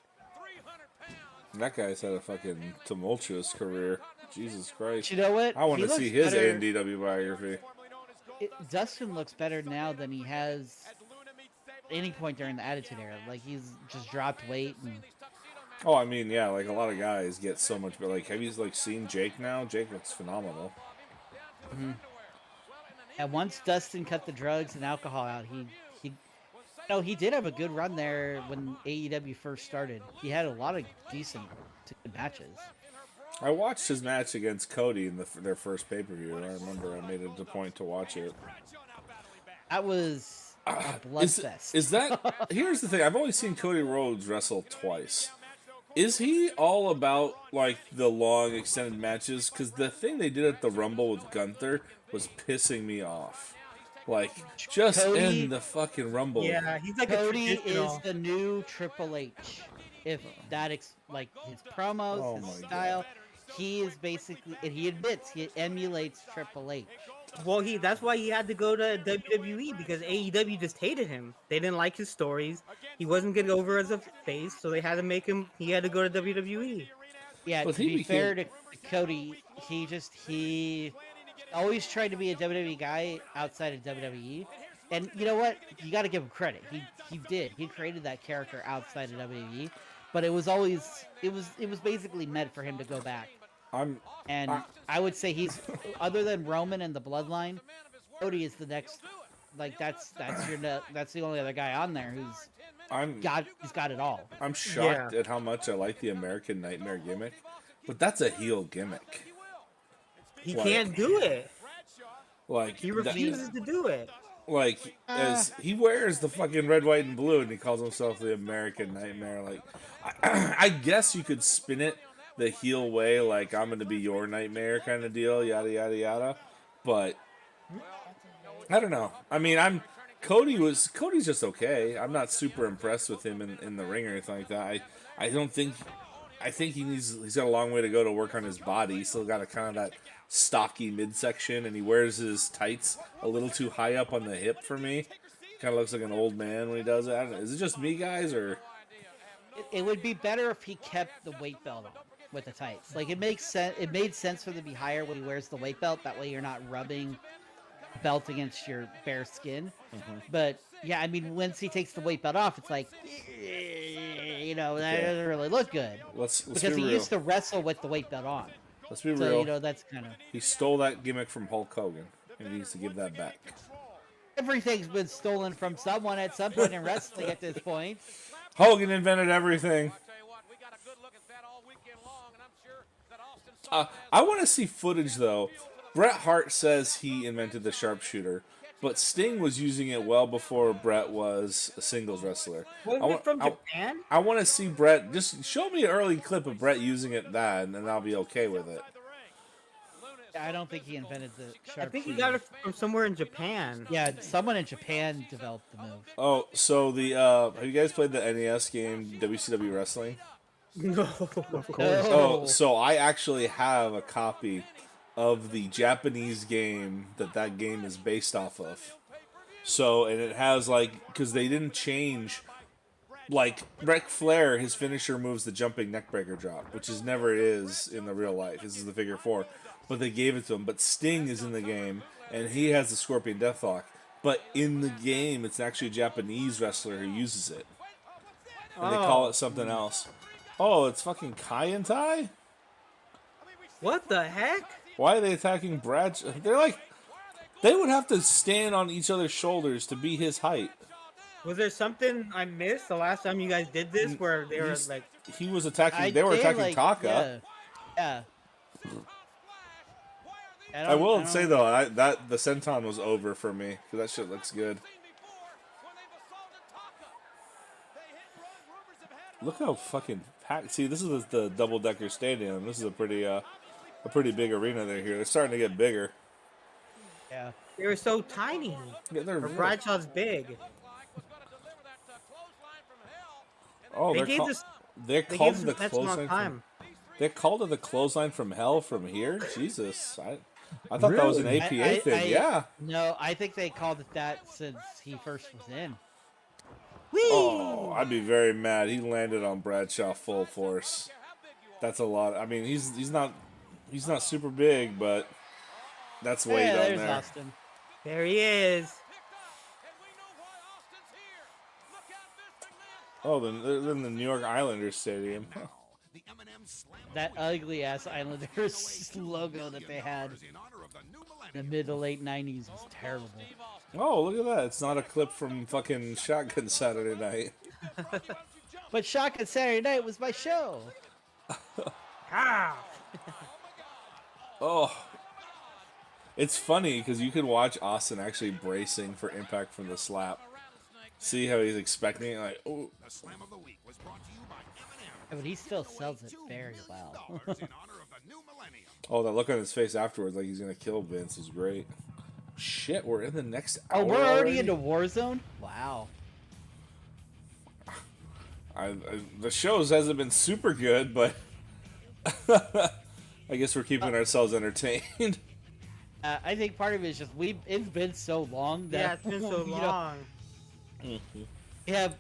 That guy's had a fucking tumultuous career. Jesus Christ. But you know what? I want He to see looks his better- ANDW biography. Dustin looks better now than he has at any point during the Attitude Era. Like, he's just dropped weight. And Oh, I mean, yeah, like a lot of guys get so much, but like, have you like seen Jake now? Jake looks phenomenal. and once Dustin cut the drugs and alcohol out, he did have a good run there when AEW first started. He had a lot of decent good matches. I watched his match against Cody in their first pay-per-view. I remember I made it a point to watch it. That was a Is, bloodfest. is that... Here's the thing. I've only seen Cody Rhodes wrestle twice. Is he all about, like, the long, extended matches? Because the thing they did at the Rumble with Gunther was pissing me off. Like, just Cody- end the fucking Rumble. Yeah, he's like Cody a traditional. is the new Triple H. If that like his promos, Oh his my style, he is basically, and he admits he emulates Triple H. Well, that's why he had to go to WWE because AEW just hated him. They didn't like his stories. He wasn't getting over as a face, so they had to make him. He had to go to WWE. Yeah, But to he be became- fair to Cody, he always tried to be a WWE guy outside of WWE. And you know what? You got to give him credit. He did. He created that character outside of WWE, but it was basically meant for him to go back. And I would say he's, other than Roman and the Bloodline, Cody is the next. Like that's the only other guy on there who's he's got it all. I'm shocked at how much I like the American Nightmare gimmick, but that's a heel gimmick. He Like- can't do it. Like He refuses to do it. Like, as he wears the fucking red, white, and blue, and he calls himself the American Nightmare. Like, I guess you could spin it the heel way, like I'm gonna be your nightmare kind of deal, yada yada yada. But I don't know. I mean, Cody's just okay. I'm not super impressed with him in the ring or anything like that. I think he's got a long way to go to work on his body. He's still got a kind of that stocky midsection, and he wears his tights a little too high up on the hip for me. Kind of looks like an old man when he does it. I don't know. Is it just me, guys, or It would be better if he kept the weight belt on with the tights. Like, it makes sense. It made sense for them to be higher when he wears the weight belt. That way, you're not rubbing the belt against your bare skin. But yeah, I mean, once he takes the weight belt off, it's like, that doesn't really look good. let's Because be he real. used to wrestle with the weight belt on. Let's be So real. that's kind of He stole that gimmick from Hulk Hogan, and he needs to give that back. everything's been stolen from someone at some point in wrestling at this point. Hogan invented everything. I want to see footage, though. Bret Hart says he invented the sharpshooter, but Sting was using it well before Bret was a singles wrestler. Wasn't it from Japan? I want to see Bret. Just show me an early clip of Bret using it and then I'll be okay with it. I don't think he invented the sharpshooter. I think he got it from somewhere in Japan. Yeah, someone in Japan developed the move. Oh, so have you guys played the NES game WCW Wrestling? No. Oh, so I actually have a copy of the Japanese game that game is based off of. So, and it has because they didn't change, Ric Flair, his finisher moves the jumping neckbreaker drop, which is never is in the real life. This is the figure 4. but they gave it to him. But Sting is in the game, and he has the Scorpion Deathlock. But in the game, it's actually a Japanese wrestler who uses it. And they call it something else. Oh, it's fucking Kai and Tai? What the heck? Why are they attacking Brad? They're like, they would have to stand on each other's shoulders to be his height. Was there something I missed the last time you guys did this where they were like... He was attacking, they were attacking Taka. Yeah. I will say though, that the senton was over for me because that shit looks good. Look how fucking packed. See, this is the double-decker stadium. This is a pretty big arena there here. They're starting to get bigger. Yeah. They were so tiny. Yeah, they're Bradshaw's big. Oh, They they're called the clothesline. They called it the clothesline from hell from here. Jesus, I thought that was an APA thing. Yeah. No, I think they called it that since he first was in. Whee! Oh, I'd be very mad. He landed on Bradshaw full force. That's a lot. I mean, he's not super big, but that's weight on there's there. Austin. There he is. Oh, they're in the New York Islanders Stadium. That ugly ass Islanders logo that they had in the mid to late 90s was terrible. Oh, look at that. It's not a clip from fucking Shotgun Saturday Night. But Shotgun Saturday Night was my show. Oh. It's funny because you could watch Austin actually bracing for impact from the slap. See how he's expecting it, like, oh. Yeah, but he still sells it very well. Oh, that look on his face afterwards, like he's gonna kill Vince, is great. Shit, we're in the next hour. Oh, we're already into Warzone? Wow. The shows hasn't been super good, but I guess we're keeping ourselves entertained. I think part of it is just it's been so long that Yeah, it's been so long.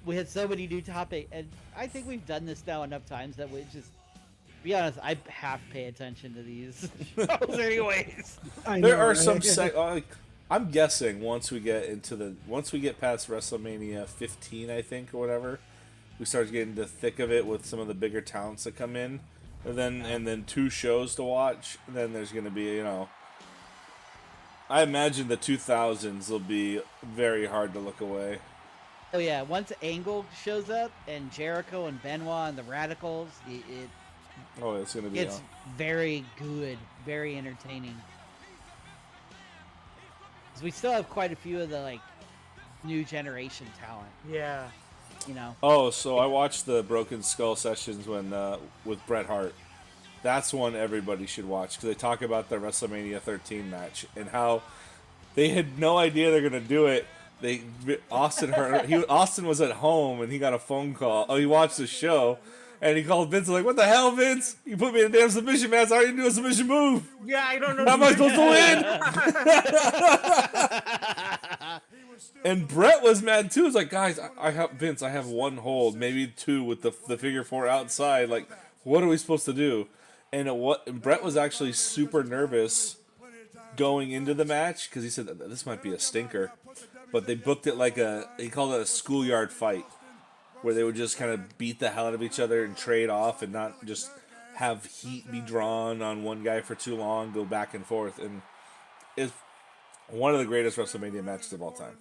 We had so many new topics, and I think we've done this now enough times that we just, to be honest, I half pay attention to these shows anyways. There are some I'm guessing once we get past WrestleMania 15, I think, or whatever, we start getting the thick of it with some of the bigger talents that come in, and then 2 shows to watch. And then there's going to be, I imagine the 2000s will be very hard to look away. Oh yeah, once Angle shows up and Jericho and Benoit and the Radicals, It's going to be. It's very good, very entertaining. 'Cause we still have quite a few of the new generation talent. Yeah. Oh, so I watched the Broken Skull sessions with Bret Hart. That's one everybody should watch because they talk about the WrestleMania 13 match and how they had no idea they're gonna do it. Austin was at home and he got a phone call. Oh, he watched the show and he called Vince like, "What the hell, Vince? You put me in a damn submission match. I didn't do a submission move. Yeah, I don't know. How am I supposed to win?" And Brett was mad too. It's like, guys, I have one hold, maybe 2 with the figure 4 outside. Like, what are we supposed to do? And Brett was actually super nervous going into the match because he said this might be a stinker. But they booked it he called it a schoolyard fight, where they would just kind of beat the hell out of each other and trade off and not just have heat be drawn on one guy for too long, go back and forth. And it's one of the greatest WrestleMania matches of all time.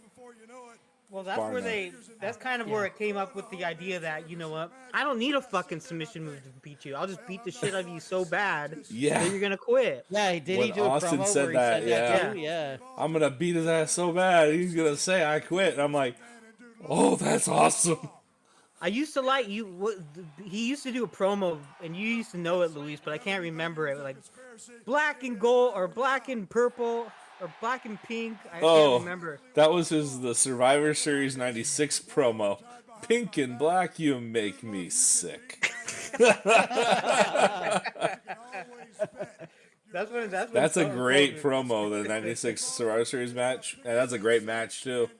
Well, that's kind of where it came up with the idea that, you know what, I don't need a fucking submission move to beat you. I'll just beat the shit out of you so bad that you're going to quit. Yeah, did When he do a Austin promo said where he that, said yeah. that too? Yeah. I'm going to beat his ass so bad, he's going to say, I quit. And I'm like, oh, that's awesome. I used to like you. He used to do a promo, and you used to know it, Luis, but I can't remember it. Like black and gold, or black and purple, or black and pink. I can't remember. That was the Survivor Series '96 promo. Pink and black, you make me sick. That's a great promo. The '96 Survivor Series match, and that's a great match too.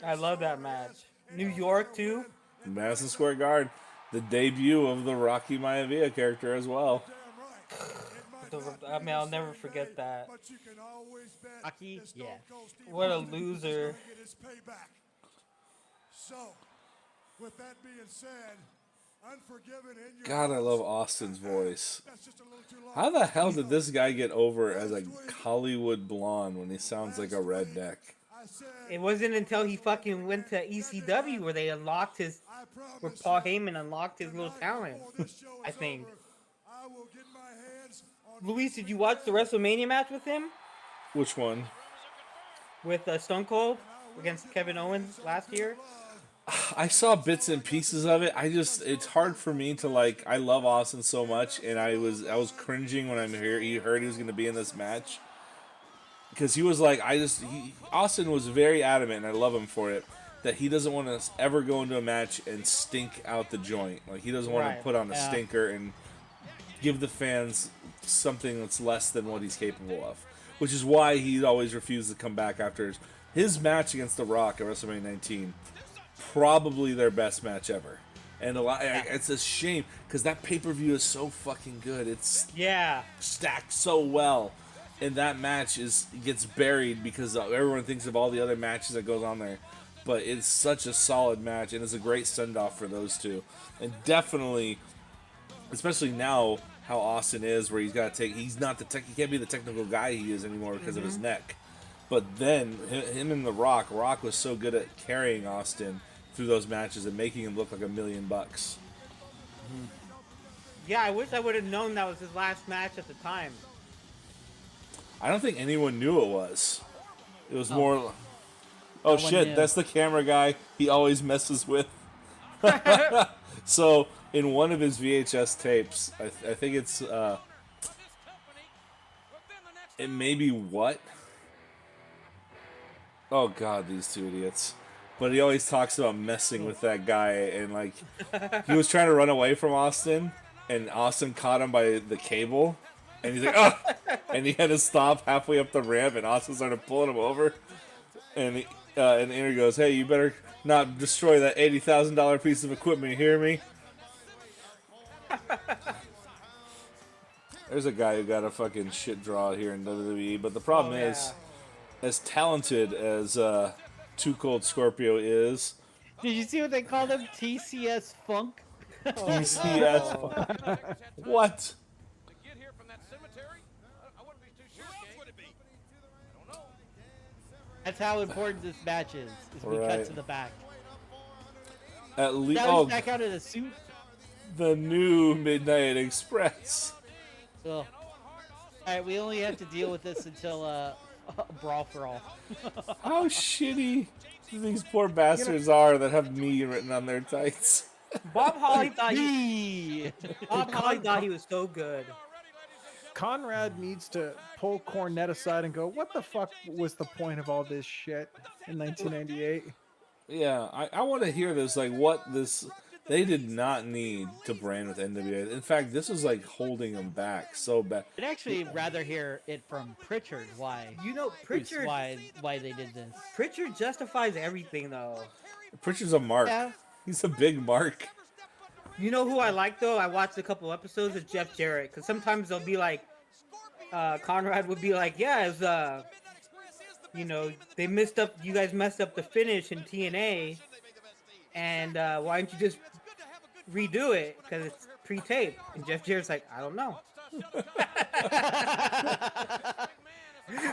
I love that match. New York too. Madison Square Garden, the debut of the Rocky Maivia character as well. I mean, I'll never forget that. But you can always bet Rocky? that Stone Yeah. Cold Steve What a Austin is loser. gonna get his payback. So, with that being said, Unforgiven in your God, I house. love Austin's voice. That's just a little too long. How the hell did this guy get over as a Hollywood blonde when he sounds like a redneck? I said, It wasn't until he fucking went to ECW where they unlocked his, I where promise Paul you, Heyman unlocked his little tonight talent. before this show I is think. over, I will get my hands on Luis, did you watch the WrestleMania match with him? Which one? With Stone Cold against Kevin Owens last year? I saw bits and pieces of it. It's hard for me to like. I love Austin so much, and I was cringing when he heard he was going to be in this match because he was like, Austin was very adamant, and I love him for it, that he doesn't want to ever go into a match and stink out the joint. Like he doesn't want Right. to put on a Yeah. stinker and give the fans something that's less than what he's capable of. Which is why he always refused to come back after his match against The Rock at WrestleMania 19. Probably their best match ever, and it's a shame because that pay-per-view is so fucking good. It's Yeah. stacked so well, and that match gets buried because everyone thinks of all the other matches that goes on there. But it's such a solid match, and it's a great send-off for those two, and definitely, especially now how Austin is, where he's got to he can't be the technical guy he is anymore because of his neck. But then him and The Rock was so good at carrying Austin through those matches and making him look like $1 million. Yeah, I wish I would have known that was his last match at the time. I don't think anyone knew it was. It was more. Oh one shit! knew. That's the camera guy he always messes with. So in one of his VHS tapes, I think it's it may be what? Oh god, these two idiots! But he always talks about messing with that guy, and like he was trying to run away from Austin, and Austin caught him by the cable, and he's like, "Oh!" And he had to stop halfway up the ramp, and Austin started pulling him over, and and Andrew goes, "Hey, you better not destroy that $80,000 piece of equipment. You hear me?" There's a guy who got a fucking shit draw here in WWE, but the problem is, as talented as Too Cold Scorpio is, Did you see what they called him? TCS Funk? TCS. What? That's how important this match is we cut Right. to the back. At least, That was back out of the suit. the new Midnight Express. So, alright, we only have to deal with this until Brawl for All. How shitty these poor bastards are that have me written on their tights. Bob Holly thought he, Yee! Bob Holly thought he was so good. Conrad needs to pull Cornette aside and go, what the fuck was the point of all this shit in 1998? Yeah, I want to hear this. Like, what this. They did not need to brand with NWA. In fact, this was like holding them back so bad. I'd actually rather hear it from Pritchard why You know, Pritchard why they did this. Pritchard justifies everything though. Pritchard's a mark. Yeah. He's a big mark. You know who I like though? I watched a couple episodes of Jeff Jarrett because sometimes they'll be like, Conrad would be like, yeah, it's you know, they messed up. You guys messed up the finish in TNA, and why don't you just redo it? Because it's pre-taped. And Jeff Jarrett's like, I don't know.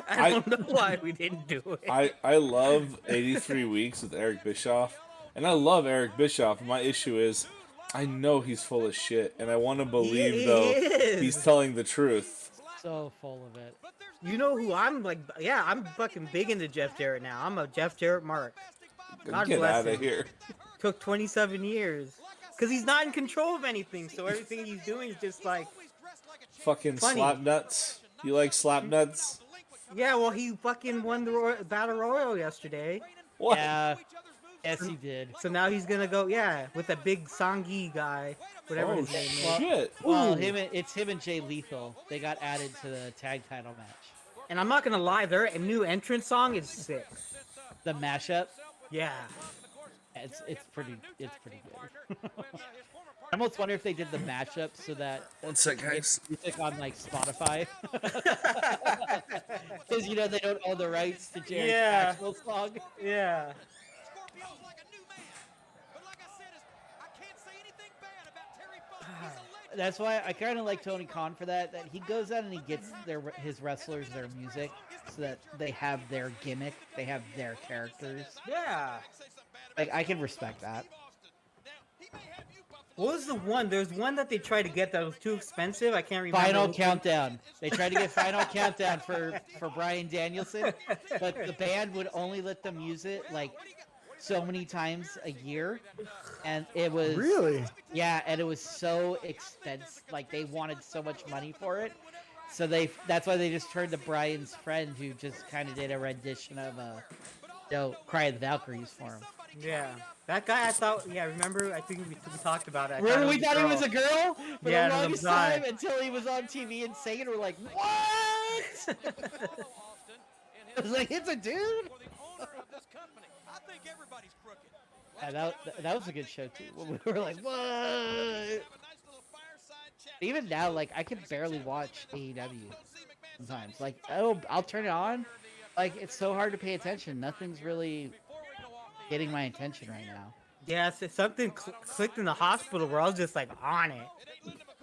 I don't know why we didn't do it. I love 83 Weeks with Eric Bischoff. And I love Eric Bischoff. My issue is, I know he's full of shit. And I want to believe, He though, is. he's telling the truth. So full of it. You know who I'm like? Yeah, I'm fucking big into Jeff Jarrett now. I'm a Jeff Jarrett mark. God Get bless out of him. here. Took 27 years. Because he's not in control of anything, so everything he's doing is just like, Fucking Funny. slap nuts. You like slap nuts? yeah, well, he fucking won the Battle Royal yesterday. What? Yeah. Yes, he did. So now he's gonna go, yeah, with a big Songi guy, whatever Oh, his name is. shit. Well, Ooh. it's him and Jay Lethal. They got added to the tag title match. And I'm not gonna lie, their new entrance song is sick. The mashup. Yeah. It's pretty good. I almost wonder if they did the mashup so that One sec, guys. it's music on like Spotify, because they don't own the rights to Jared's Yeah. actual song. Yeah. Scorpio's like a new man. But like I said, I can't say anything bad about Terry Funk. He's a legend. That's why I kind of like Tony Khan for that. That he goes out and he gets his wrestlers their music, so that they have their gimmick, they have their characters. Yeah. Like I can respect that. What was the one? There's one that they tried to get that was too expensive. I can't remember. Final Countdown. They tried to get Final Countdown for Bryan Danielson, but the band would only let them use it like so many times a year, and it was Really? yeah, and it was so expensive. Like they wanted so much money for it, so that's why they just turned to Brian's friend, who just kind of did a rendition of Cry of the Valkyries for him. Yeah. That guy, I thought. Yeah, remember? I think we talked about it. Remember, we thought he was a girl for Yeah, the no, longest I'm sorry. time until he was on TV and saying, "We're like, what?" I was like, "It's a dude." I think everybody's crooked. Yeah, that was a good show too. We were like, "What?" Even now, like I can barely watch AEW sometimes. Like, I'll turn it on. Like, it's so hard to pay attention. Nothing's really getting my attention right now. Yeah, something clicked in the hospital where I was just like on it.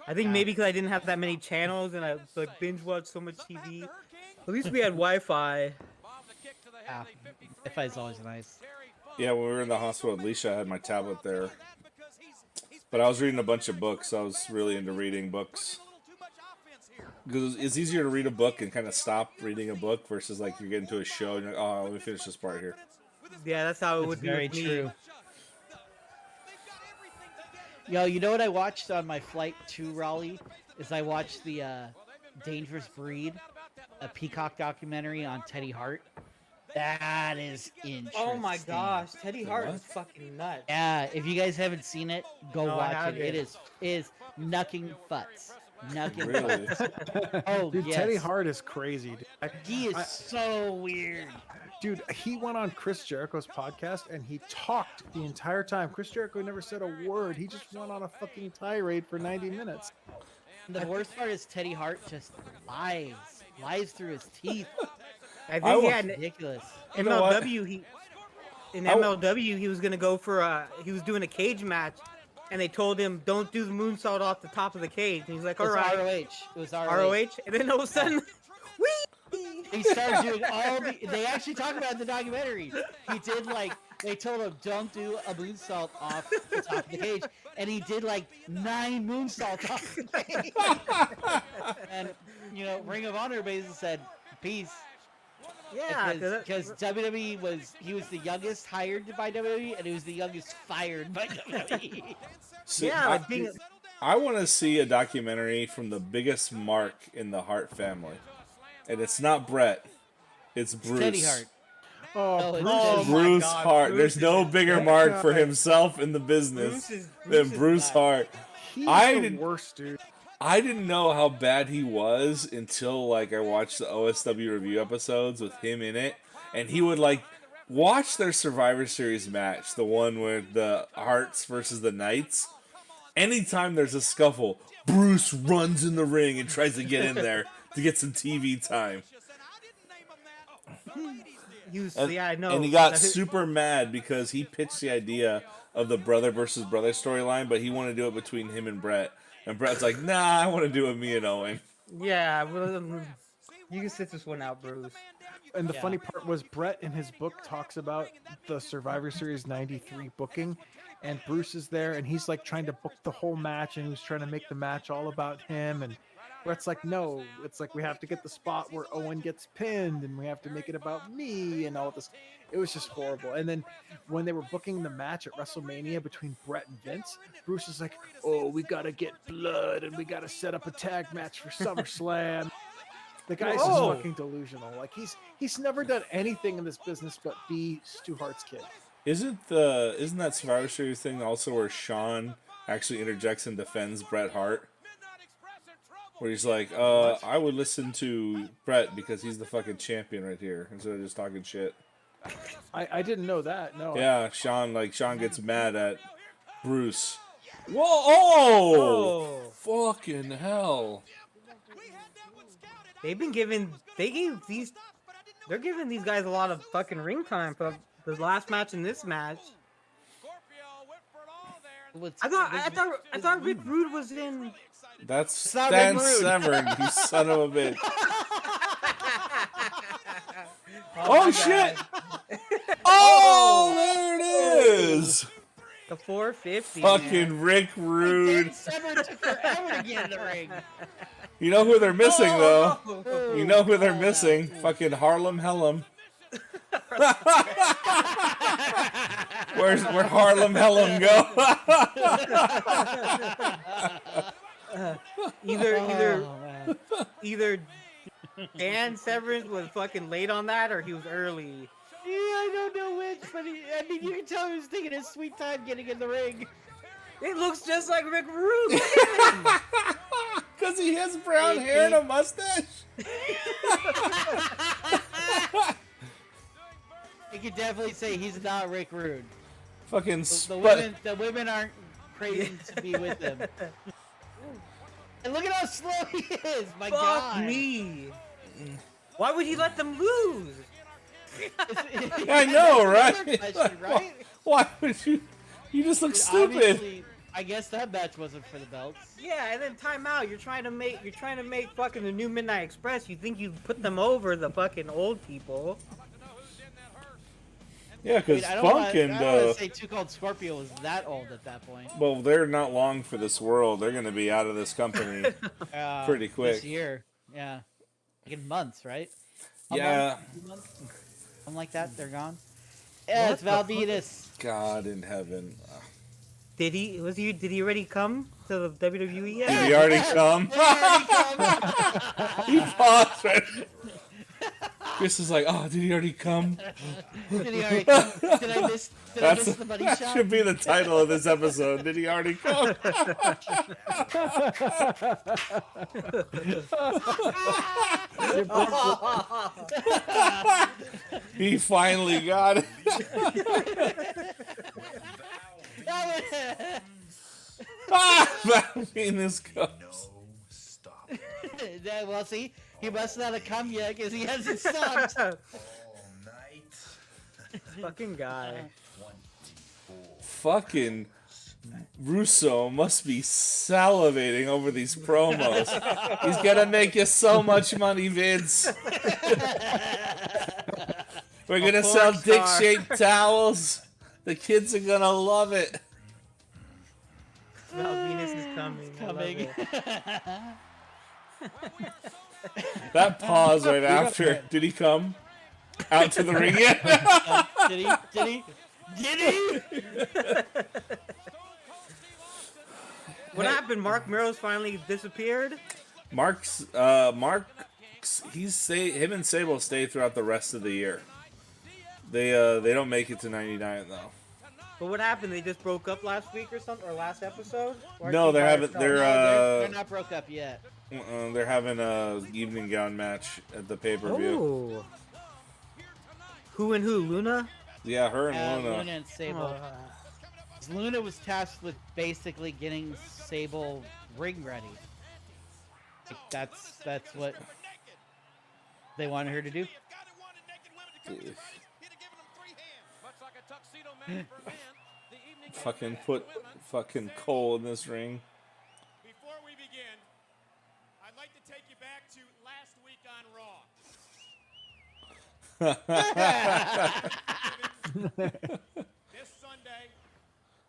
I think maybe because I didn't have that many channels and I like binge watched so much TV. At least we had Wi-Fi. Yeah, Wi-Fi is always nice. Yeah, when we were in the hospital with Leisha, I had my tablet there. But I was reading a bunch of books. I was really into reading books. Because it's easier to read a book and kind of stop reading a book versus like you get into a show and you're like, oh, let me finish this part here. Yeah, that's how it It's would be very with me. true. Yo, you know what I watched on my flight to Raleigh? Is I watched the Dangerous Breed, a Peacock documentary on Teddy Hart. That is interesting. Oh my gosh, Teddy Hart is fucking nuts. Yeah, if you guys haven't seen it, go No, I watch it. haven't. It is knucking futz. Knucking Really? futz. Oh, Dude, yes. Teddy Hart is crazy. Dude. He is so weird. Dude, he went on Chris Jericho's podcast and he talked the entire time. Chris Jericho never said a word. He just went on a fucking tirade for 90 minutes. The worst part is Teddy Hart just lies through his teeth. I think he had Ridiculous. You know what? MLW. In MLW, he was gonna go for he was doing a cage match, and they told him don't do the moonsault off the top of the cage. And he's like, It all was right, ROH. It was ROH. ROH, and then all of a sudden, whee! He started doing all the. They actually talk about it in the documentary. He did like they told him don't do a moonsault off the top of the cage, and he did like 9 moonsaults off the cage. And Ring of Honor basically said peace. Yeah, Because WWE was the youngest hired by WWE, and he was the youngest fired by WWE. See, yeah, like being I want to see a documentary from the biggest mark in the Hart family. And it's not Brett. It's Bruce. Teddy Hart. Oh, it's Bruce. Teddy. my Bruce God, Hart. Bruce There's is no a bigger bad mark for guy. himself in the business Bruce than is Bruce nuts. Hart. He's I the didn't- worst, dude. I didn't know how bad he was until like I watched the OSW review episodes with him in it, and he would like watch their Survivor Series match, the one with the Hearts versus the Knights. Anytime there's a scuffle, Bruce runs in the ring and tries to get in there to get some TV time. he was, And, yeah, I know. and he got That's it. super mad because he pitched the idea of the brother versus brother storyline, but he wanted to do it between him and Brett. And Brett's like, nah, I want to do it me and Owen. Yeah, well, you can sit this one out, Bruce. And the Yeah. funny part was Brett in his book talks about the Survivor Series 93 booking, and Bruce is there and he's like trying to book the whole match and he was trying to make the match all about him, and Brett's like, no, it's like we have to get the spot where Owen gets pinned and we have to make it about me and all this. It was just horrible. And then when they were booking the match at WrestleMania between Brett and Vince, Bruce is like, oh, we got to get blood and we got to set up a tag match for SummerSlam. The guy's just Whoa. fucking delusional. Like he's never done anything in this business but be Stu Hart's kid. Isn't that Survivor Series thing also where Sean actually interjects and defends Bret Hart? Where he's like, I would listen to Bret because he's the fucking champion right here instead of just talking shit. I didn't know that. No. Yeah, Sean gets mad at Bruce Whoa! Oh! Oh. Fucking hell! They've been giving. They're giving these guys a lot of fucking ring time for the last match and this match. I thought Rick Rude was in. That's not Stan Rick Rude. Severn, you son of a bitch! Oh, Oh my shit! God. Oh, there it is! The 450. Fucking man. Rick Rude. Dan Severn took forever to get in the ring. You know who they're missing though? Oh. You know who they're missing? Fucking Harlem Hellum. Where'd Harlem Hellum go? Either Dan Severance was fucking late on that, or he was early. Yeah, I don't know which, but I mean, you can tell he was taking his sweet time getting in the ring. It looks just like Rick Rude. Look at him. Because he has brown hair and a mustache. You can definitely say he's not Rick Rude. Fucking The women aren't crazy to be with him. And look at how slow he is. My Fuck God. me. Why would he let them lose? I know, right? Question, right? Why would you? You just look stupid. Obviously, I guess that match wasn't for the belts. Yeah, and then timeout. You're trying to make fucking the new Midnight Express. You think you put them over the fucking old people? Yeah, because I don't Funk want and to say Too Cold Scorpio was that old at that point. well, they're not long for this world. They're going to be out of this company pretty quick. This year, yeah, like in months, right? Yeah. 2 months? Something like that. They're gone. Yeah, it's Valditas. God in heaven. Did he already come to the WWE yet? Did he already come? He paused. Right? Chris is like, oh, did he already come? Did he already come? Did I miss the buddy that shot? should be the title of this episode. Did he already come? He finally got it. Venus comes. Well, see, he must not have come yet because he hasn't stopped. Fucking guy. Fucking Russo must be salivating over these promos. He's gonna make you so much money, Vince. We're gonna sell dick-shaped towels. The kids are gonna love it. Venus is coming. Coming. That pause right after. Did he come out to the ring yet? Did he? Did he? What happened? Mark Merrill's finally disappeared? Mark, him and Sable stay throughout the rest of the year. They don't make it to 99 though. But what happened? They just broke up last week or something, or last episode? Or No, they haven't. They're not broke up yet. They're having a evening gown match at the pay-per-view. Oh. Who and who? Luna? Yeah, her and Luna. Luna and Sable. Luna was tasked with basically getting Sable ring ready. Like, that's what they wanted her to do. Fucking put fucking Cole in this ring. Before we begin, I'd like to take you back to last week on Raw. This Sunday,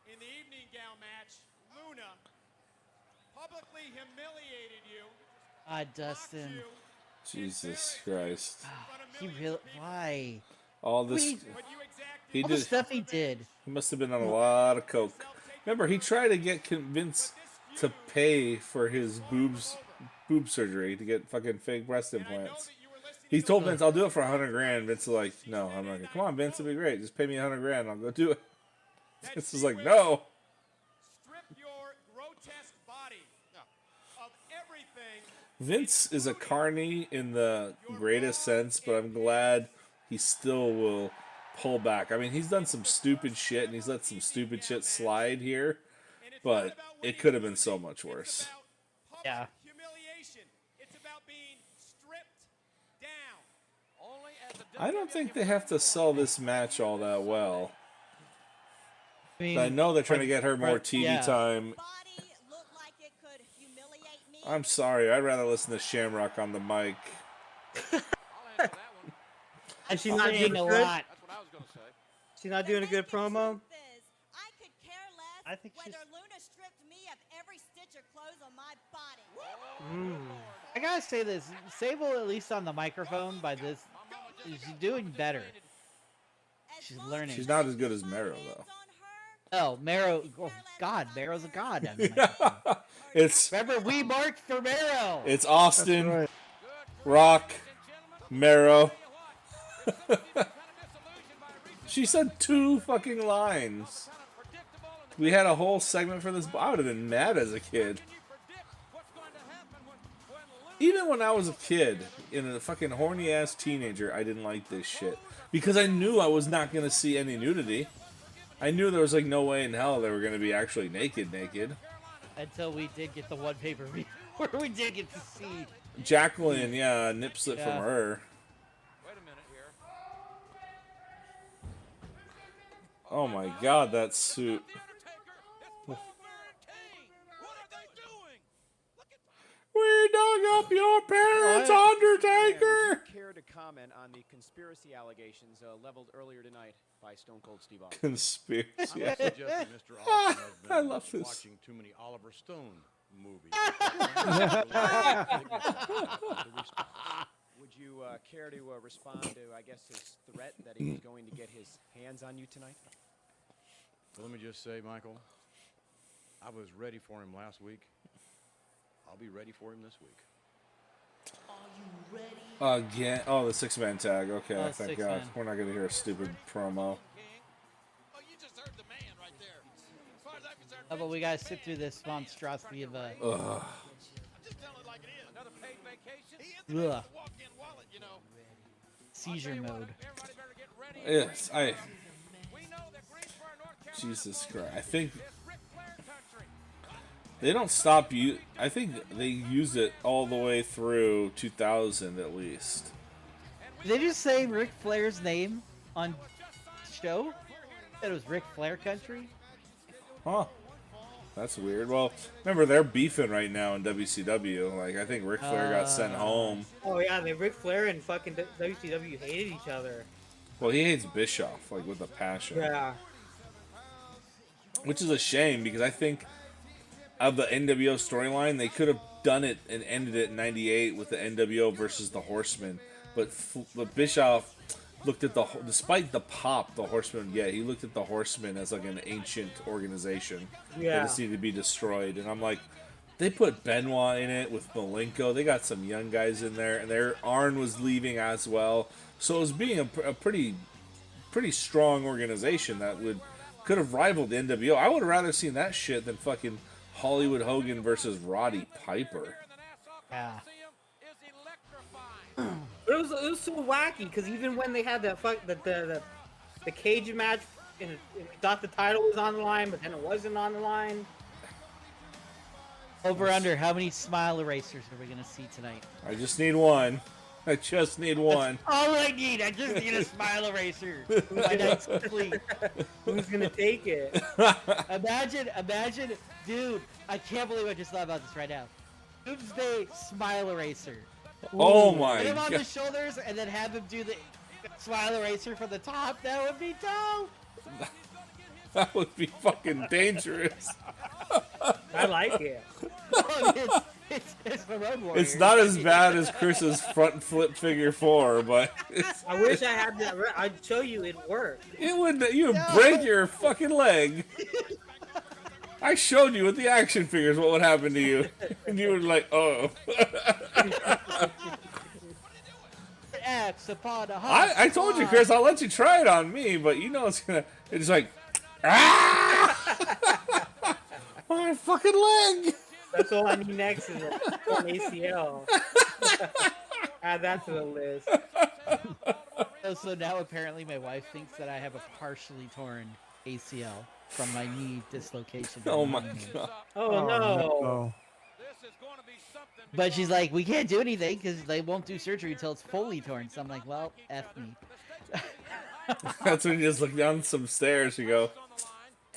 in the evening gown match, Luna publicly humiliated you. Dustin. Jesus Christ. He really? Why? All this. He All the did. stuff he did. He must have been on a lot of coke. Remember, he tried to get Vince to pay for his boob surgery to get fucking fake breast implants. He told Vince, "I'll do it for $100,000." Vince is like, "No, I'm not gonna." Come on, Vince, it'll be great. Just pay me $100,000. I'll go do it. Vince is like, "No." Strip your grotesque body of everything. Vince is a carny in the greatest sense, but I'm glad he still will pull back. I mean, he's done some stupid shit, and he's let some stupid shit slide here. but it could have been so much worse. Yeah. I don't think they have to sell this match all that well. I know they're trying to get her more TV time. I'm sorry, I'd rather listen to Shamrock on the mic. And she's not doing a good. lot. She's not doing a good promo. I think she's. I gotta say this. Sable, at least on the microphone, by this, is doing better. She's learning. She's not as good as Mero, though. Oh, Mero. Oh, God. Mero's a god. On the microphone. It's Remember, we marked for Mero. it's Austin, Right. Rock, Mero. She said 2 fucking lines. We had a whole segment for this. I would have been mad as a kid. Even when I was a kid, in a fucking horny ass teenager, I didn't like this shit because I knew I was not gonna see any nudity. I knew there was like no way in hell they were gonna be actually naked. Until we did get the one pay-per-view where we did get to see. Jacqueline, yeah, nips it Yeah. from her. Oh my god, that suit. We dug up your parents, What? Undertaker! Would you care to comment on the conspiracy allegations leveled earlier tonight by Stone Cold Steve Austin? Conspiracy. I would suggest that Mr. Austin has been I love this. watching too many Oliver Stone movies. Would you care to respond to, I guess, his threat that he was going to get his hands on you tonight? Well, let me just say, Michael, I was ready for him last week. I'll be ready for him this week. Again. Oh, the 6-man tag. Okay, Oh, thank 6 God. man. We're not going to hear a stupid promo. Oh, but we gotta sit through this monstrosity of a. Ugh. Ugh. Seizure mode. Yes, Jesus Christ. I think they don't stop you. I think they use it all the way through 2000 at least. Did they just say Ric Flair's name on show? That it was Ric Flair country? Huh. That's weird. Well, remember they're beefing right now in WCW. Like I think Ric Flair got sent home. Oh yeah, the Ric Flair and fucking WCW hated each other. Well, he hates Bischoff like with a passion. Yeah. Which is a shame because I think of the NWO storyline, they could have done it and ended it in '98 with the NWO versus the Horsemen. But Bischoff looked at despite the pop the Horsemen would get, he looked at the Horsemen as like an ancient organization Yeah. that just needed to be destroyed. And I'm like, they put Benoit in it with Malenko. They got some young guys in there, and their Arn was leaving as well. So it was being a pretty strong organization that could have rivaled the NWO. I would have rather seen that shit than fucking Hollywood Hogan versus Roddy Piper. Yeah. But it was so wacky because even when they had the cage match and we thought the title was on the line, but then it wasn't on the line. Over under, how many smile erasers are we gonna see tonight? I just need one. I just need one. All I need, I just need a smile eraser. My night's complete. Who's gonna take it? Imagine, dude, I can't believe I just thought about this right now. Doomsday smile eraser. Oh my Put him on the god. shoulders and then have him do the smile eraser from the top. That would be dope. That would be fucking dangerous. I like it. I mean, it's the Road Warrior. It's not as bad as Chris's front flip figure 4, but I wish I had that. I'd show you it worked. you would break your fucking leg. I showed you with the action figures what would happen to you, and you were like, "Oh." Axe upon a hot I told you, Chris, I'll let you try it on me, but you know it's like, ah! My fucking leg. That's all I need next is an ACL. Add that to the list. So now apparently my wife thinks that I have a partially torn ACL. from my knee dislocation. Oh my god. Oh, no. no. But she's like, we can't do anything because they won't do surgery until it's fully torn. So I'm like, well, F me. That's when you just look down some stairs. You go,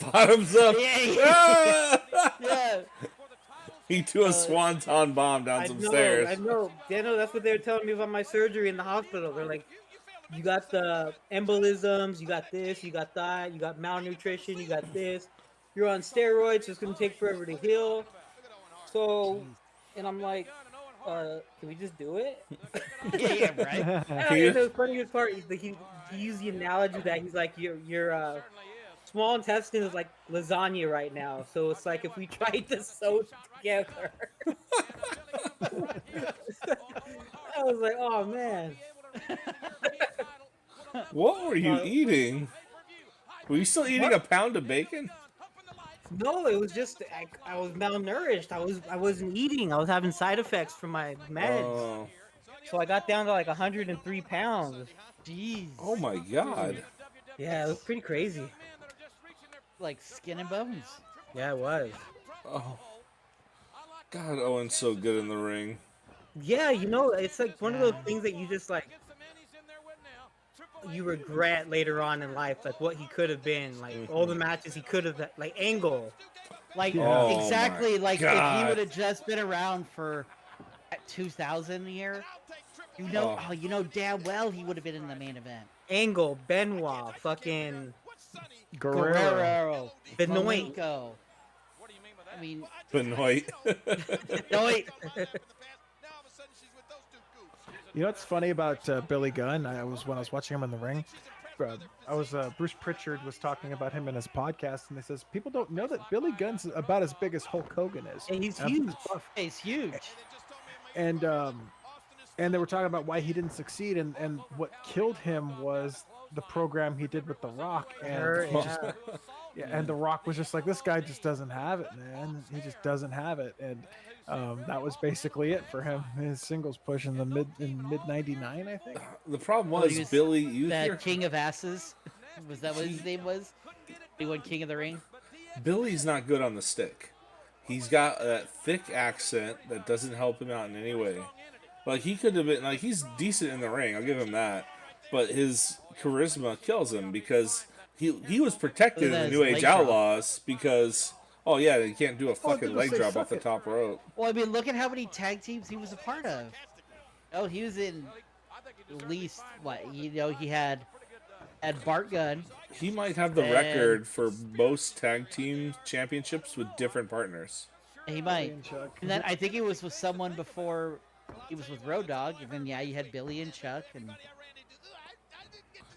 bottoms up. Yeah, Ah! yeah. He threw a swanton bomb down some stairs. I know. That's what they were telling me about my surgery in the hospital. They're like, you got the embolisms, you got this, you got that, you got malnutrition, you got this. You're on steroids, it's gonna take forever to heal. So, and I'm like, can we just do it? Yeah, right. And the funniest part is that he used the analogy that he's like, your small intestine is like lasagna right now. So it's like if we tried to sew together. I was like, oh man. What were you eating? Were you still eating a pound of bacon? No, it was just I was malnourished. I wasn't eating. I was having side effects from my meds. Oh. So I got down to like 103 pounds. Jeez. Oh my god. Yeah, it was pretty crazy. Like skin and bones. Yeah, it was. Oh. God, Owen's so good in the ring. Yeah, it's like one of those things that you just like you regret later on in life, like what he could have been, like all the matches he could have, like Angle. Like Oh exactly my like if God. he would have just been around for 2000 year, you know damn well he would have been in the main event. Angle, Benoit, fucking Guerrero, Benoit. Malenko. I mean, Benoit. no wait. You know what's funny about Billy Gunn? When I was watching him in the ring, Bruce Pritchard was talking about him in his podcast, and he says people don't know that Billy Gunn's about as big as Hulk Hogan is. And he's huge. He's huge. And they were talking about why he didn't succeed, and what killed him was the program he did with The Rock, and and The Rock was just like, this guy just doesn't have it, man. He just doesn't have it, and that was basically it for him. His singles push in mid '99, I think. The problem was, Billy, that King of Asses. Was that what his name was? He won King of the Ring. Billy's not good on the stick. He's got that thick accent that doesn't help him out in any way. Like, he could have been, like, he's decent in the ring, I'll give him that. But his charisma kills him because he was protected in the New Age Outlaws because, oh yeah, you can't do a fucking leg drop off the top rope. Well, I mean, look at how many tag teams he was a part of. Oh, he was in at least, he had Bart Gunn. He might have the record for most tag team championships with different partners. He might. And then I think he was with someone before he was with Road Dogg. And then, you had Billy and Chuck. And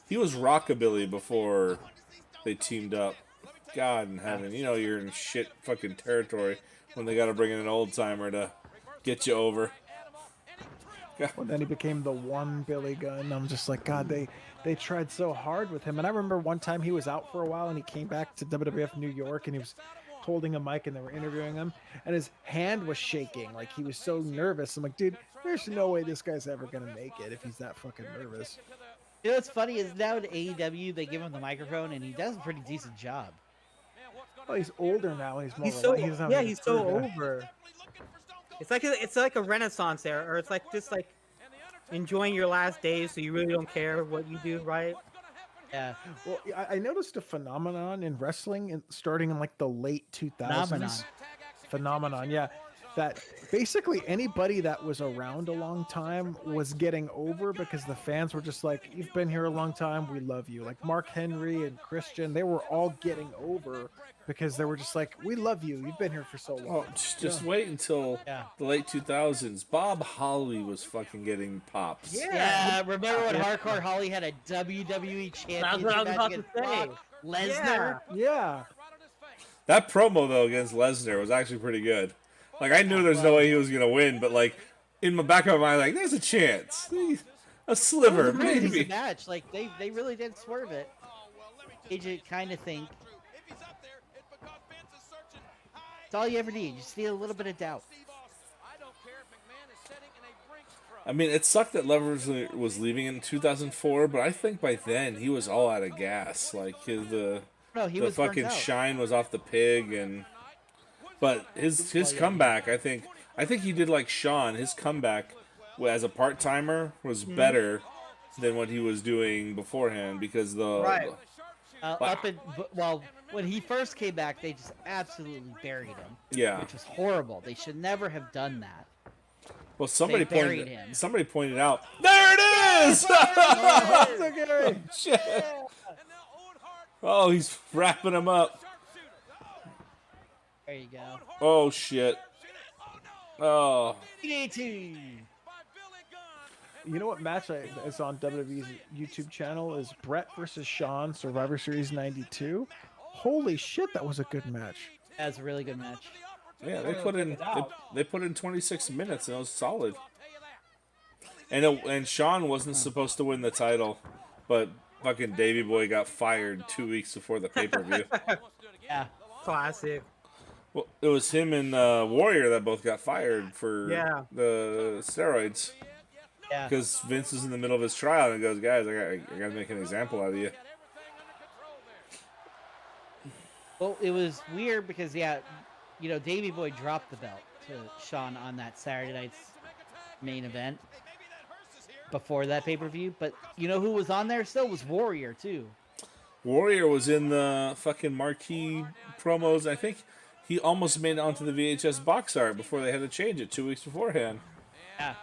he was Rockabilly before they teamed up. God in heaven. You're in shit fucking territory when they got to bring in an old timer to get you over. Well, then he became the one Billy Gunn. I'm just like, God, they tried so hard with him. And I remember one time he was out for a while and he came back to WWF New York and he was holding a mic and they were interviewing him and his hand was shaking. Like, he was so nervous. I'm like, dude, there's no way this guy's ever going to make it if he's that fucking nervous. You know what's funny is now in AEW they give him the microphone and he does a pretty decent job. Oh, he's older now. He's more. He's so over. It's like a renaissance era, or it's like just like enjoying your last days, so you really don't care what you do, right? Yeah. Well, I noticed a phenomenon in wrestling, starting in like the late 2000s. Phenomenon, yeah. That basically anybody that was around a long time was getting over because the fans were just like, you've been here a long time, we love you. Like Mark Henry and Christian, they were all getting over because they were just like, we love you, you've been here for so long. Oh, just wait until the late 2000s. Bob Holly was fucking getting pops. Yeah, remember when Hardcore Holly had a WWE championship match against Brock Lesnar? Yeah. That promo, though, against Lesnar was actually pretty good. Like, I knew there's no way he was going to win, but, like, in the back of my mind, like, there's a chance. A sliver, It was a really maybe. decent match. Like, they really did swerve it. Agent kind of think. It's all you ever need. You just need a little bit of doubt. I mean, it sucked that Levers was leaving in 2004, but I think by then he was all out of gas. Like, No, he the was burnt fucking out. shine was off the pig, but his comeback, I think he did like Sean. His comeback as a part timer was better than what he was doing beforehand because Right. Well, when he first came back, they just absolutely buried him. Yeah. Which was horrible. They should never have done that. Well, somebody They buried him. Somebody pointed out. There it is! Okay. Shit. Oh, he's wrapping him up. There you go. Oh shit. Oh. DDT. You know what match is on WWE's YouTube channel is Brett versus Sean, Survivor Series 92. Holy shit, that was a good match. That's a really good match. Yeah, they put in 26 minutes and it was solid. And Sean wasn't supposed to win the title, but fucking Davey Boy got fired 2 weeks before the pay-per-view. Yeah. Classic. Well, it was him and Warrior that both got fired for the steroids. Yeah. Because Vince is in the middle of his trial and goes, guys, I got to make an example out of you. Well, it was weird because, Davey Boy dropped the belt to Sean on that Saturday night's main event before that pay-per-view. But you know who was on there still? Was Warrior, too. Warrior was in the fucking marquee promos. I think he almost made it onto the VHS box art before they had to change it 2 weeks beforehand. Yeah.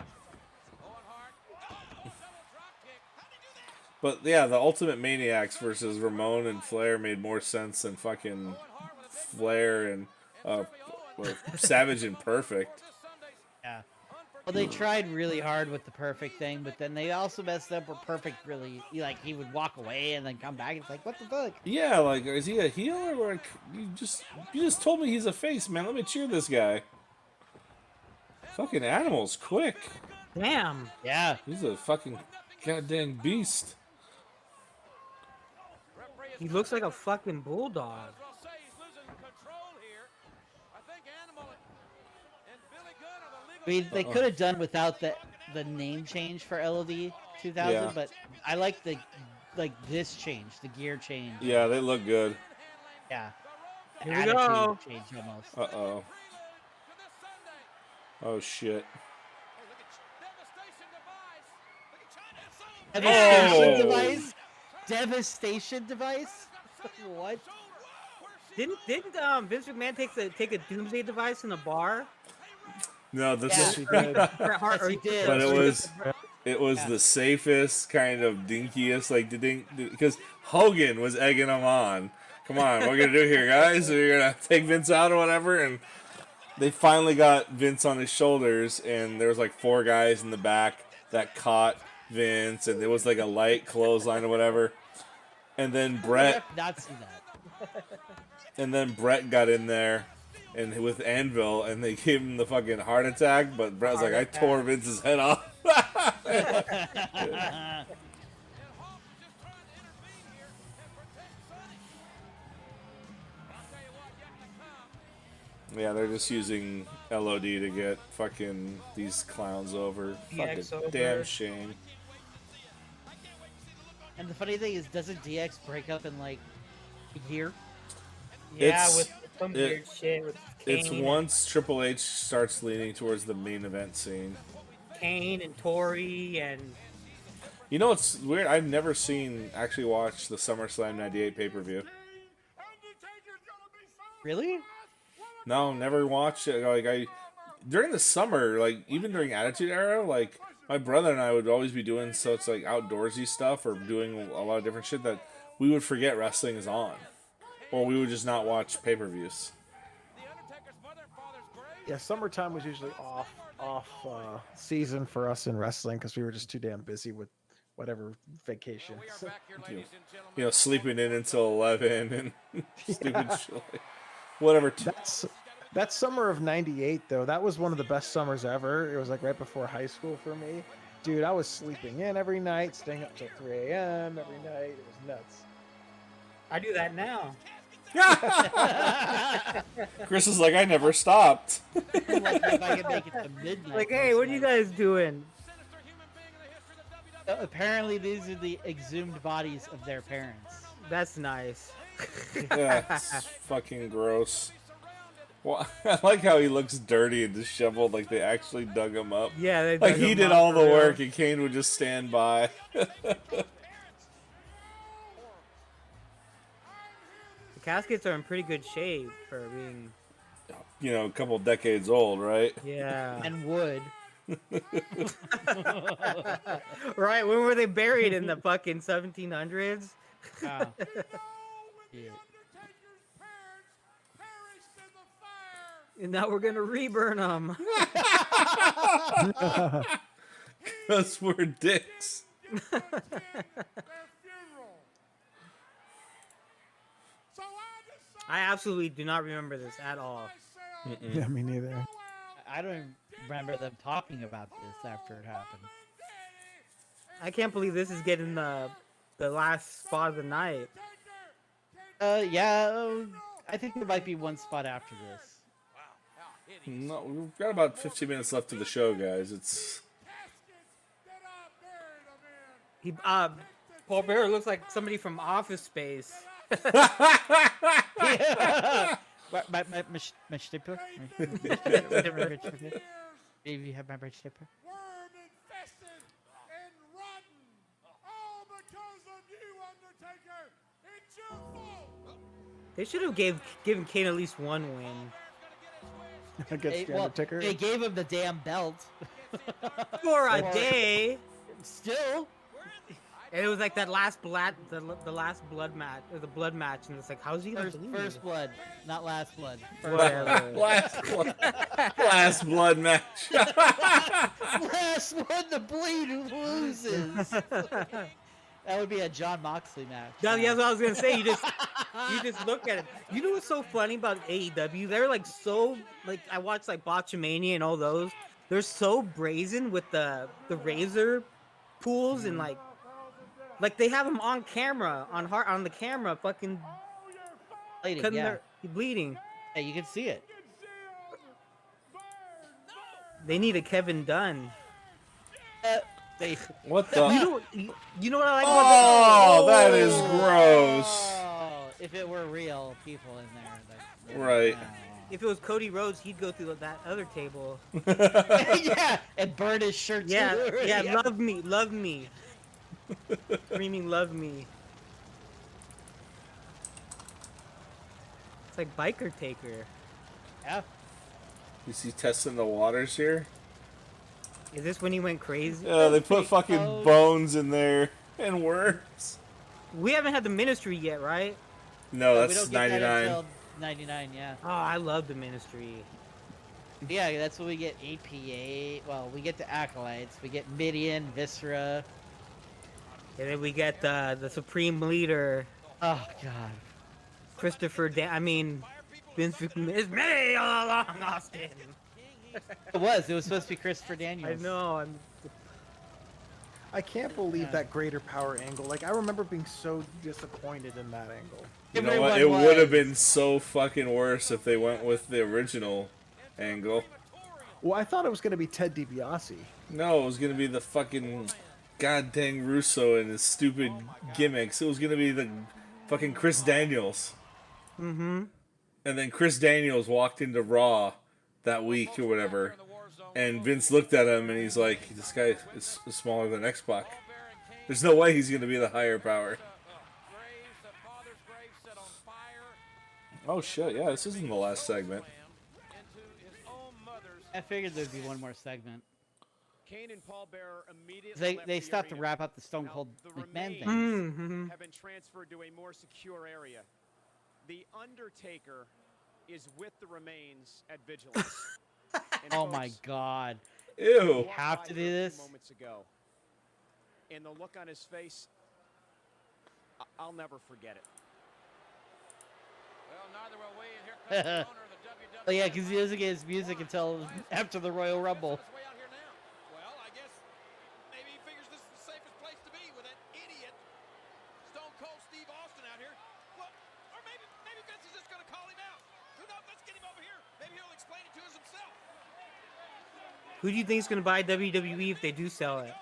But yeah, the Ultimate Maniacs versus Ramon and Flair made more sense than fucking Flair and Savage and Perfect. Yeah. Well, they tried really hard with the Perfect thing, but then they also messed up where Perfect really, he would walk away and then come back. It's like, what the fuck? Yeah, like, is he a heel or like, you just told me he's a face, man. Let me cheer this guy. Fucking Animal's quick. Damn. Yeah. He's a fucking goddamn beast. He looks like a fucking bulldog. I mean, they could have done without the name change for LOD 2000, Yeah. but I like this change, the gear change. Yeah, they look good. Yeah. Here we go. Change almost. Uh-oh. Oh, shit. Devastation Oh. device? Devastation device? What? Didn't Vince McMahon take a doomsday device in a bar? No, this Yeah. is... She did. Bret Hart, Yes, he did. But it was Yeah. the safest, kind of dinkiest, like, because Hogan was egging him on. Come on, what are we going to do here, guys? We're going to take Vince out or whatever, and they finally got Vince on his shoulders, and there was like 4 guys in the back that caught Vince, and there was like a light clothesline or whatever. And then Brett Not see that. and then Brett got in there and with Anvil, and they gave him the fucking heart attack, but Brett was like, I tore Vince's head off. Yeah, they're just using LOD to get fucking these clowns over. DX Fucking over. damn shame. And the funny thing is, doesn't DX break up in like a year? Yeah, It's- with some weird shit with It's Kane, once Triple H starts leaning towards the main event scene. Kane and Tori and You know what's weird? I've never actually watched the SummerSlam 98 pay-per-view. Really? No, never watched it. Like during the summer, like even during Attitude Era, like my brother and I would always be doing such like outdoorsy stuff or doing a lot of different shit that we would forget wrestling is on, or we would just not watch pay-per-views. Yeah, summertime was usually off season for us in wrestling because we were just too damn busy with whatever vacations. You know, sleeping in until 11 and stupid shit. Like, whatever. That summer of '98 though, that was one of the best summers ever. It was like right before high school for me. Dude, I was sleeping in every night, staying up till 3 a.m. every night. It was nuts. I do that now. Chris is like, I never stopped. Like if I could make it to midnight. Like, hey, what are you guys doing? Apparently, these are the exhumed bodies of their parents. That's nice. Yeah, it's fucking gross. Well, I like how he looks dirty and disheveled, like they actually dug him up. Yeah, they Like dug he him did up all for the real. work and Kane would just stand by. The caskets are in pretty good shape for being. You know, a couple decades old, right? Yeah. And wood. Right. When were they buried, in the fucking 1700s? Ah. Yeah. And now we're gonna reburn them. Because we're dicks. I absolutely do not remember this at all. Yeah, me neither. I don't even remember them talking about this after it happened. I can't believe this is getting the last spot of the night. Yeah, I think there might be one spot after this. No, we've got about 15 minutes left of the show, guys. It's He Paul Bearer looks like somebody from Office Space. My stipler? Maybe you have my red stipler? Worm infested and rotten. All because of you, Undertaker. It's your fault. They should have given Kane at least one win. Against the Undertaker. They gave him the damn belt. For a day. Still. And it was like that last the last blood match, or the blood match, and it's like, how's he gonna lose? First blood, not last blood. Whatever. last blood match. Last one, the bleed who loses. That would be a John Moxley match. That's what I was gonna say. You just look at it. You know what's so funny about AEW? They're like so like I watched like Botchamania and all those. They're so brazen with the razor pools and like they have them on camera on the camera, fucking Bleeding, cutting yeah. bleeding. Hey, you can see it. They need a Kevin Dunn. They. What the? You know what I like Oh, about that is gross. Oh, if it were real people in there. Right. If it was Cody Rhodes, he'd go through that other table. Yeah, and burn his shirt too. Yeah, love me. Screaming, love me. It's like Biker Taker. Yeah. Is he testing the waters here? Is this when he went crazy? They put fucking bones in there and worms. We haven't had the Ministry yet, right? No, We that's don't get that 99. until 99, yeah. Oh, I love the Ministry. Yeah, that's when we get APA. Well, we get the Acolytes. We get Midian, Viscera. And then we get the Supreme Leader, Oh, God. Christopher Vince McMahon. It's me all along, Austin. It was supposed to be Christopher I Daniels. know. I can't believe that greater power angle. Like, I remember being so disappointed in that angle. You know what? It Everyone would have was. been so fucking worse if they went with the original angle. Well, I thought it was going to be Ted DiBiase. No, it was gonna be the fucking goddamn Russo and his stupid gimmicks. It was gonna be the fucking Chris Daniels. Mm-hmm. And then Chris Daniels walked into Raw that week or whatever, and Vince looked at him and he's like, "This guy is smaller than X-Pac. There's no way he's gonna be the higher power." Oh shit! Yeah, this isn't the last segment. I figured there'd be one more segment. Kane and Paul Bearer immediately left They the stopped to arena. wrap up the Stone Now, Cold the McMahon remains thing. Mm-hmm. have been transferred to a more secure area. The Undertaker is with the remains at Vigilance. And Oh my folks, God. Ew. walked Have by to here do a few this? Moments ago, and the look on his face, I'll never forget it. Well, neither will we. And here comes the owner of the WWE. Oh yeah, because he doesn't get his music until after the Royal Rumble. It's way out here now. Well, I guess maybe he figures this is the safest place to be with that idiot Stone Cold Steve Austin out here. Well, or maybe Vince is just going to call him out. Who knows? Let's get him over here. Maybe he'll explain it to us himself. Who do you think is gonna buy WWE if they do sell it?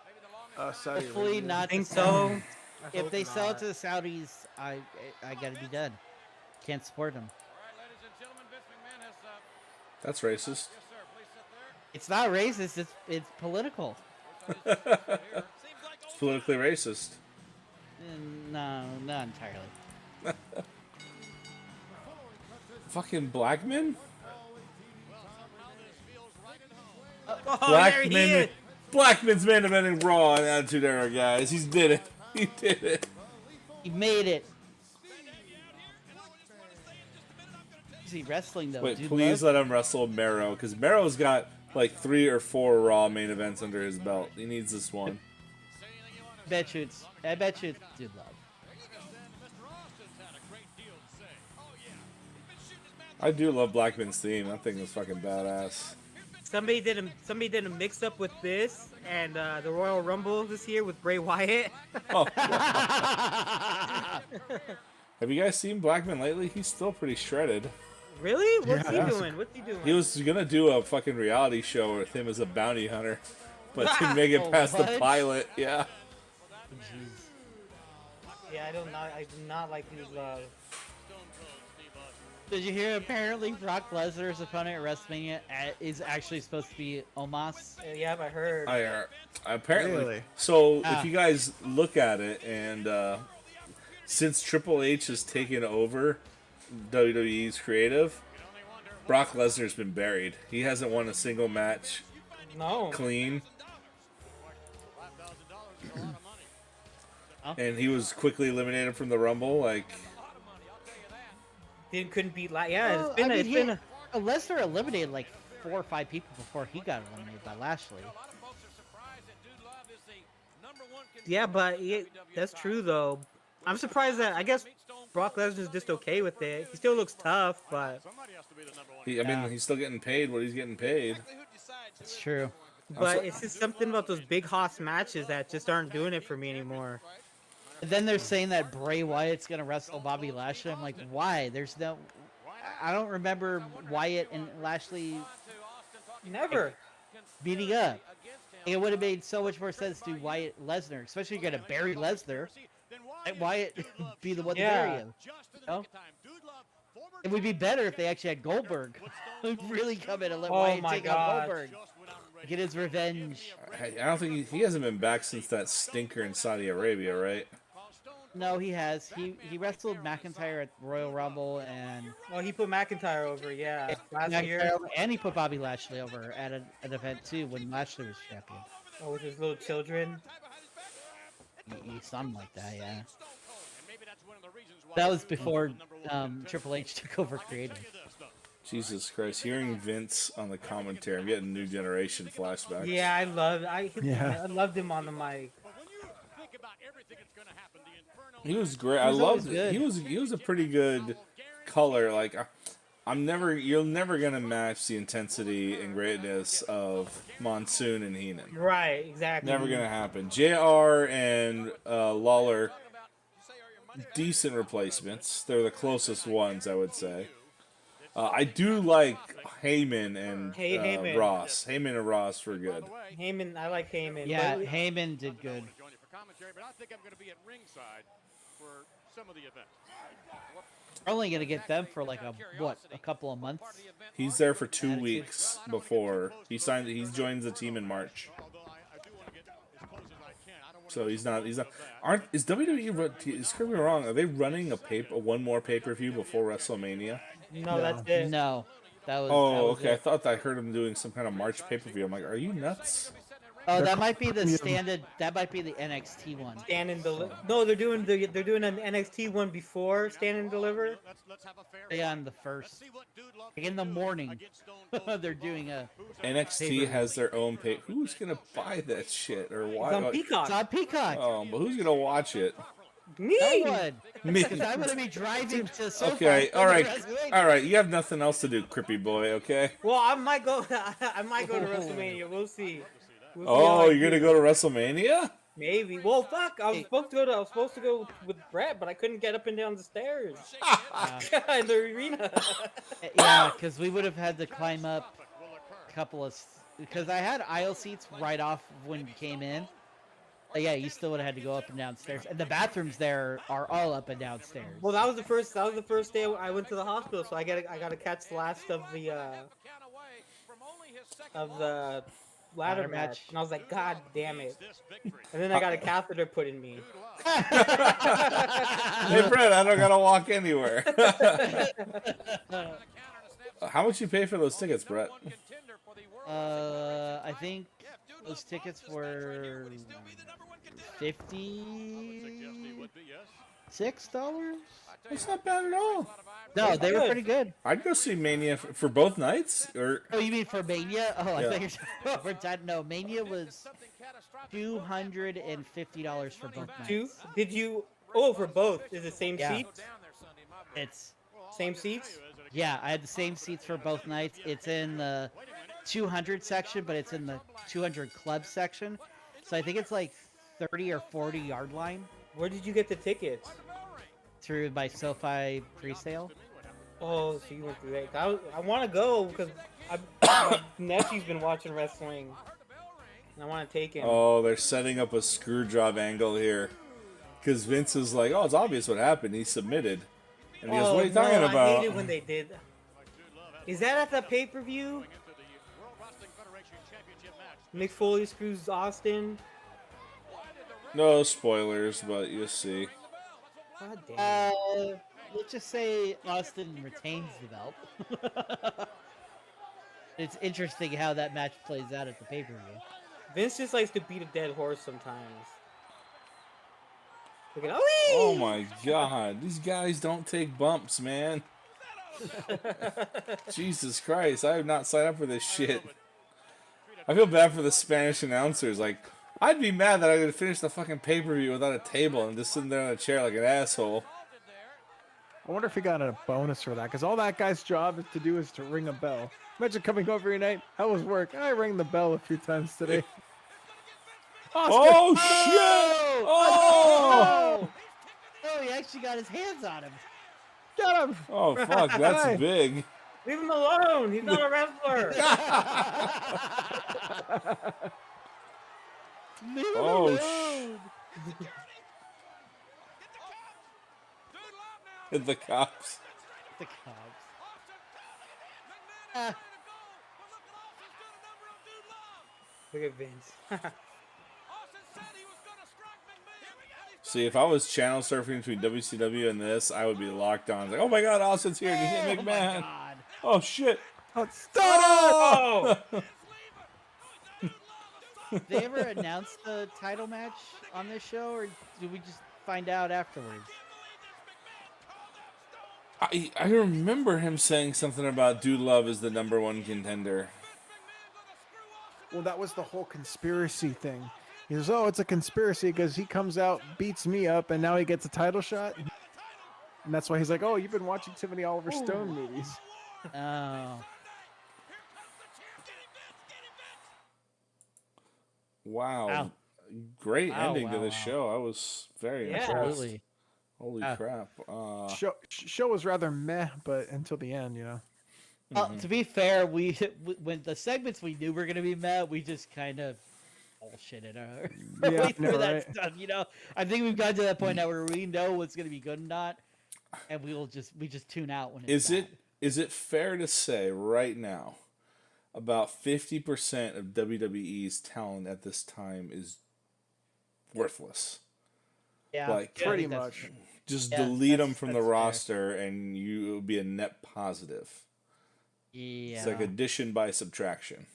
Maybe the longest Saudi Hopefully Arabia. not. Think the so? Saudis. I If hope they sell it not. to the Saudis, I gotta be done. Can't support them. That's racist. It's not racist. It's political. It's politically racist. No, not entirely. Fucking Blackman? Oh, there he is. Blackman's main eventing Raw on Attitude Era, guys. He did it. He did it. He made it. Is he wrestling though? Wait, Dude please Love? let him wrestle Mero, because Mero's got like 3 or 4 Raw main events under his belt. He needs this one. I bet you it's Dude Love. I do love Blackman's theme. That thing is fucking badass. Somebody did a mix up with this and the Royal Rumble this year with Bray Wyatt. Oh. Have you guys seen Blackman lately? He's still pretty shredded. Really? What's Yeah. he doing? What's he doing? He was gonna do a fucking reality show with him as a bounty hunter, but didn't make it past the What? pilot. Yeah. Yeah, I do not like his Did you hear? Apparently, Brock Lesnar's opponent at WrestleMania is actually supposed to be Omos. Yeah, I heard. Apparently. Really? So Ah. if you guys look at it, and since Triple H has taken over WWE's creative, Brock Lesnar's been buried. He hasn't won a single match No. clean. Oh. And he was quickly eliminated from the Rumble. Like, Couldn't beat yeah, Well, it's been I it's mean, been Lesnar eliminated like 4 or 5 people before he got eliminated by Lashley. yeah, but that's true though. I'm surprised that I guess Brock Lesnar's just okay with it. He still looks tough, but he's still getting paid what he's getting paid. It's true. it's just something about those big hoss matches that just aren't doing it for me anymore. And then they're saying that Bray Wyatt's gonna wrestle Bobby Lashley. I'm like, why? There's no. I don't remember Wyatt and Lashley Never. beating up. It would have made so much more sense to Wyatt Lesnar, especially you're gonna bury Lesnar. Let Wyatt be the one to bury Yeah. him. You know? It would be better if they actually had Goldberg really come in and let Oh Wyatt my take God. out Goldberg, get his revenge. I don't think he hasn't been back since that stinker in Saudi Arabia, right? No, he has. He wrestled McIntyre at Royal Rumble and Well, he put McIntyre over, yeah, last McIntyre year. over- and he put Bobby Lashley over at an event too when Lashley was champion. Oh, with his little children. Something like that, yeah. That was before Triple H took over creative. Jesus Christ, hearing Vince on the commentary, I'm getting New Generation flashbacks. Yeah, I Yeah. loved him on the mic. He was great. I He was always loved it. good. He was a pretty good color. Like, you're never gonna match the intensity and greatness of Monsoon and Heenan. Right, exactly. Never gonna happen. JR and Lawler, decent replacements. They're the closest ones, I would say. I do like Heyman and Heyman. Ross. Heyman and Ross were good. Heyman, I like Heyman. Yeah, but- Heyman did good. But I think I'm going to be at ringside for some of the events. We're only gonna get them for like a couple of months. He's there for 2 weeks before he signed. He joins the team in March. So he's not. Is WWE? Screw me wrong. Are they running one more pay-per-view before WrestleMania? No, that's it. No, that was. Oh, that was okay. I it. thought I heard him doing some kind of March pay-per-view. I'm like, are you nuts? Oh, that might be the standard. That might be the NXT one. Stand and deliver. No, they're doing an NXT one before Stand and Deliver. Yeah, on the first. Like in the morning, they're doing a. NXT has their own pay. Who's gonna buy that shit or It's why? on Peacock. It's on Peacock. Oh, but who's gonna watch it? Me. No one. Me. Because I'm gonna be driving to SoFi. Okay, for all the right, WrestleMania. all right. You have nothing else to do, Crippy boy. Okay. Well, I might go. I might go to WrestleMania. We'll see. We'll see Oh, how I you're gonna do. go to WrestleMania? Maybe. Well, fuck. I was supposed to go with Brett, but I couldn't get up and down the stairs in the arena. Yeah, because we would have had to climb up a couple of. Because I had aisle seats right off when we came in, Yeah, you still would have had to go up and downstairs, and the bathrooms there are all up and downstairs. Well, that was the first day I went to the hospital, so I gotta catch the last of the ladder match, and I was like, God damn it! And then I got a catheter put in me. Hey, Brett, I don't gotta walk anywhere. How much you pay for those tickets, Brett? I think those tickets were $56. That's not bad at all. No, they were pretty good. I'd go see Mania for both nights, or Oh, you mean for Mania? Oh, I Yeah. thought you were talking about for time. No, Mania was $250 for both nights. Did you? Oh, for both. Is it same Yeah. seats? It's Same seats? Yeah, I had the same seats for both nights. It's in the 200 section, but it's in the 200 club section. So I think it's like 30 or 40 yard line Where did you get the tickets? through my SoFi presale. Oh, so you went through that. I want to go because my nephew's been watching wrestling. And I want to take him. oh, they're setting up a screw job angle here, because Vince is like, oh, it's obvious what happened. He submitted, and he goes, what are you talking no, about? I hate it when they did. Is that at the pay-per-view? Mick Foley screws Austin. No spoilers, but you'll see. God damn. Let's just say Austin retains the belt. It's interesting how that match plays out at the pay-per-view. Vince just likes to beat a dead horse sometimes. Look at Oh my god, these guys don't take bumps, man. Jesus Christ, I have not signed up for this shit. I feel bad for the Spanish announcers. Like, I'd be mad that I could finish the fucking pay-per-view without a table and just sitting there on a chair like an asshole. I wonder if he got a bonus for that, because all that guy's job is to do is to ring a bell. Imagine coming over your night. How was work? I rang the bell a few times today. Oh shit! Oh! Oh, he actually got his hands on him. Get him! Oh fuck, that's Hey. big. Leave him alone. He's not a wrestler. Oh shit! The cops. The cops. Look at Vince. See, if I was channel surfing between WCW and this, I would be locked on. Like, oh my god, Austin's here. He hit McMahon. God. Oh shit! Oh, stop Oh! Did they ever announce the title match on this show, or did we just find out afterwards? I remember him saying something about Dude Love is the #1 contender. Well, that was the whole conspiracy thing. He goes, oh, it's a conspiracy because he comes out, beats me up, and now he gets a title shot. And that's why he's like, oh, you've been watching too many Oliver Stone movies. Oh. Wow. Wow. Great Wow, ending to wow, the wow. show. I was very Yeah. impressed. Absolutely. Holy Ah. crap. Show was rather meh, but until the end, you know. Well, to be fair, we when the segments we knew were gonna be met, we just kind of bullshitted our Yeah, way I through know, that right? stuff. You know, I think we've gotten to that point now where we know what's gonna be good and not, and we just tune out when it's bad. Is it fair to say right now about 50% of WWE's talent at this time is worthless? Yeah, like, I pretty think that's- much. Just Yeah, delete them that's- from the that's fair. roster and you it would be a net positive. Yeah. It's like addition by subtraction.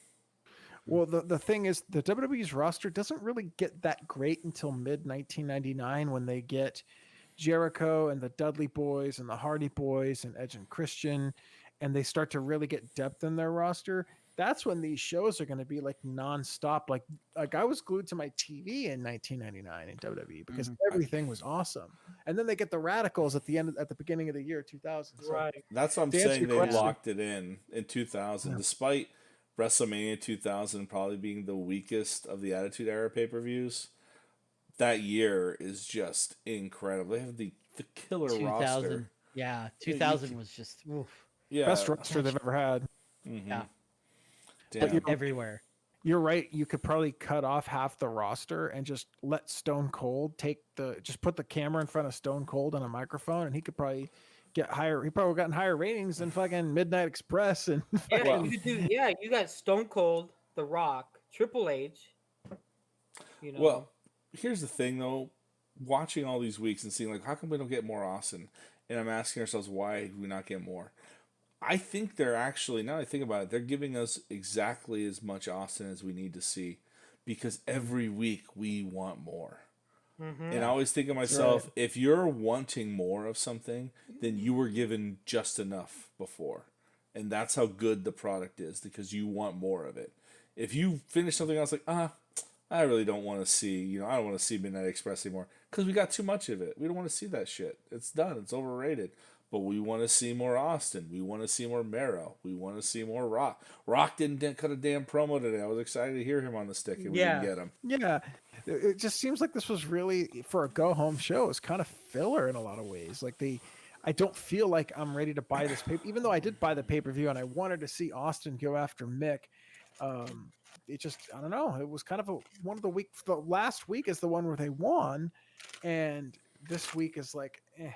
Well, the thing is, the WWE's roster doesn't really get that great until mid 1999 when they get Jericho and the Dudley Boys and the Hardy Boys and Edge and Christian, and they start to really get depth in their roster. That's when these shows are going to be like nonstop. Like I was glued to my TV in 1999 in WWE because everything was awesome. And then they get the Radicals at the beginning of the year 2000. So Right. That's what I'm To answer saying. your They question- locked it in 2000, despite WrestleMania 2000 probably being the weakest of the Attitude Era pay-per-views. That year is just incredible. They have the killer 2000. roster. Yeah, 2000 was just oof. Yeah, best roster they've ever had. mhm. Yeah. Damn. Everywhere. you're right. You could probably cut off half the roster and just let Stone Cold just put the camera in front of Stone Cold on a microphone, and he could probably get higher. He probably gotten higher ratings than fucking Midnight Express and Yeah, Well- you could do. Yeah, you got Stone Cold, The Rock, Triple H. You know. Well, here's the thing though, watching all these weeks and seeing like how come we don't get more Austin, and I'm asking ourselves why do we not get more. I think they're actually, now that I think about it, they're giving us exactly as much Austin as we need to see, because every week we want more. And I always think of myself, if you're wanting more of something, then you were given just enough before. And that's how good the product is, because you want more of it. If you finish something else like, I really don't want to see, I don't want to see Midnight Express anymore, because we got too much of it. We don't want to see that shit. It's done. It's overrated. But we want to see more Austin. We want to see more Mero. We want to see more Rock. Rock didn't cut a damn promo today. I was excited to hear him on the stick, and we didn't get him. Yeah, it just seems like this was really, for a go-home show, it's kind of filler in a lot of ways. Like I don't feel like I'm ready to buy this paper, even though I did buy the pay-per-view and I wanted to see Austin go after Mick. It just, I don't know. It was kind of one of the week. The last week is the one where they won, and this week is like, eh.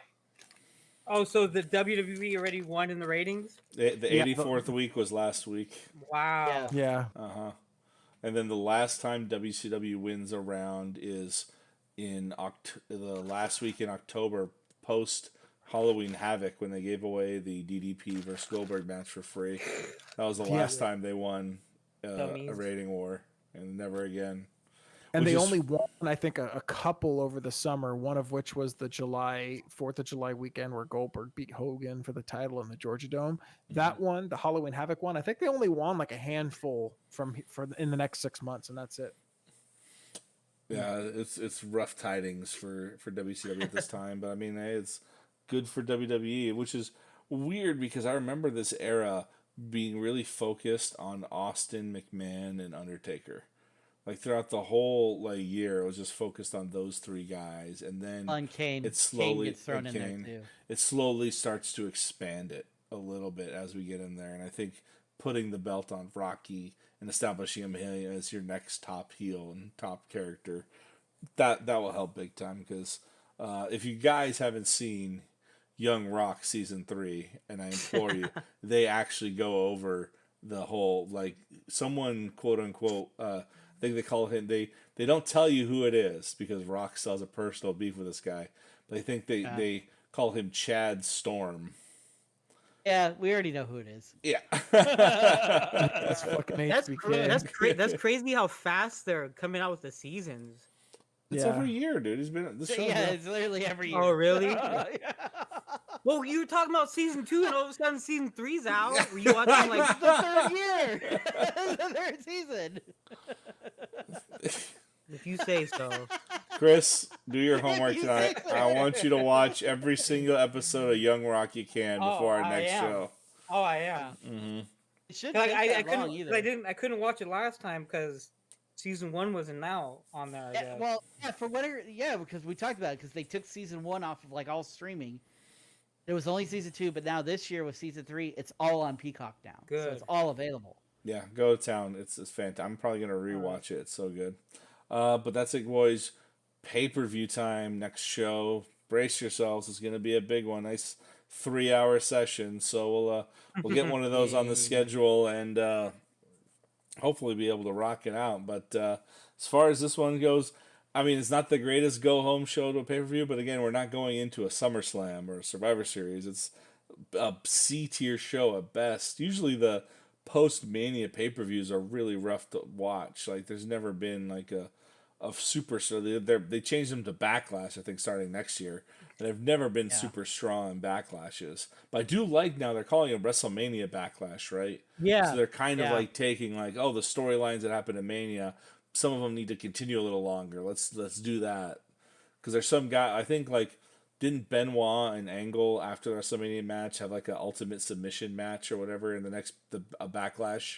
Oh, so the WWE already won in the ratings? The 84th week was last week. Wow. Yeah. And then the last time WCW wins around is in the last week in October, post Halloween Havoc, when they gave away the DDP versus Goldberg match for free. That was the last time they won a rating war, and never again. And they only won, I think, a couple over the summer, one of which was the 4th of July weekend where Goldberg beat Hogan for the title in the Georgia Dome. That one, the Halloween Havoc one, I think they only won like a handful in the next 6 months, and that's it. Yeah, it's rough tidings for WCW at this time, but I mean, hey, it's good for WWE, which is weird because I remember this era being really focused on Austin, McMahon, and Undertaker. Like throughout the whole year, it was just focused on those three guys, and then Kane. It slowly Kane gets thrown in there too. It slowly starts to expand it a little bit as we get in there, and I think putting the belt on Rocky and establishing him as your next top heel and top character, that will help big time. Because if you guys haven't seen Young Rock season 3, and I implore you, they actually go over the whole someone quote unquote. I think they call him. They don't tell you who it is because Rock still has a personal beef with this guy. But I think they call him Chad Storm. Yeah, we already know who it is. Yeah, That's fucking That's crazy how fast they're coming out with the seasons. it's every year, dude. He's been this show. Yeah, it's literally every year. Oh, really? Well, you were talking about season 2, and all of a sudden season 3's out. Were you watching It's the third year, the third season. If you say so. Chris, do your homework You tonight. say so. I want you to watch every single episode of Young Rock you can before our next show. Oh, I am. Mm-hmm. It shouldn't Like, take I that long couldn't. either. I couldn't watch it last time because season 1 wasn't now on there. I guess. Well, for whatever, because we talked about it, because they took season 1 off of all streaming. It was only season 2, but now this year with season 3, it's all on Peacock now. Good. So it's all available. Yeah, go to town. It's fantastic. I'm probably gonna rewatch it. It's so good. But that's it, boys. Pay-per-view time. Next show. Brace yourselves. It's gonna be a big one. Nice 3-hour session. So we'll get one of those on the schedule and hopefully be able to rock it out. But as far as this one goes, I mean, it's not the greatest go-home show to a pay-per-view, but again, we're not going into a SummerSlam or a Survivor Series. It's a C-tier show at best. Usually the post-Mania pay-per-views are really rough to watch. There's never been a super... So they changed them to Backlash, I think, starting next year. And they've never been super strong Backlashes. But I do like now they're calling it WrestleMania Backlash, right? Yeah. So they're kind of taking the storylines that happened in Mania... Some of them need to continue a little longer. Let's do that. Because there's some guy, I think, didn't Benoit and Angle after the WrestleMania match have an ultimate submission match or whatever in a Backlash?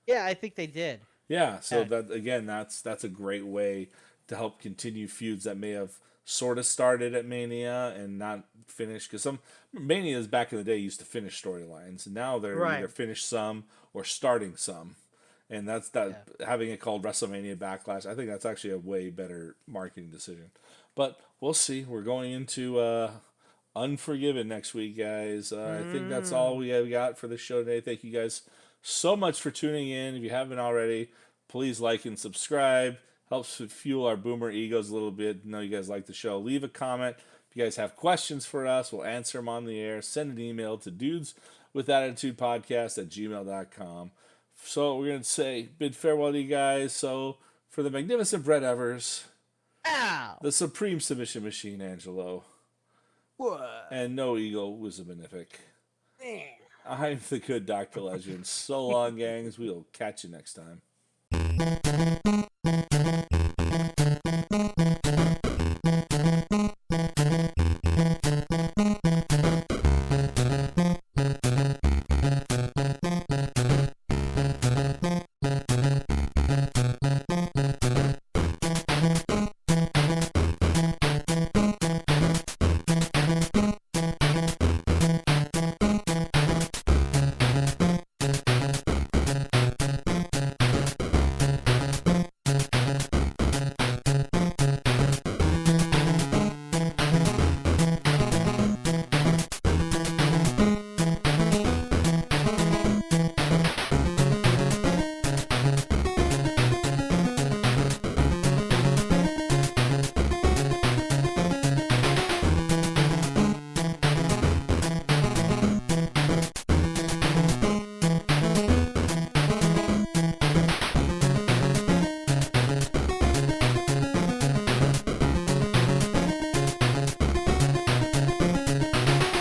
Yeah, I think they did. Yeah, so that again, that's a great way to help continue feuds that may have sort of started at Mania and not finished. Because some Manias back in the day used to finish storylines, and now they're either finished some or starting some. And that's that having it called WrestleMania Backlash. I think that's actually a way better marketing decision. But we'll see. We're going into Unforgiven next week, guys. I think that's all we have got for the show today. Thank you guys so much for tuning in. If you haven't already, please like and subscribe. Helps fuel our boomer egos a little bit. I know you guys like the show. Leave a comment. If you guys have questions for us, we'll answer them on the air. Send an email to dudeswithattitudepodcast@gmail.com. So we're going to say bid farewell to you guys. So for the magnificent Brett Evers, the supreme submission machine, Angelo, and no ego was a benefic. I'm the good Dr. Legend. So long, gangs. We'll catch you next time.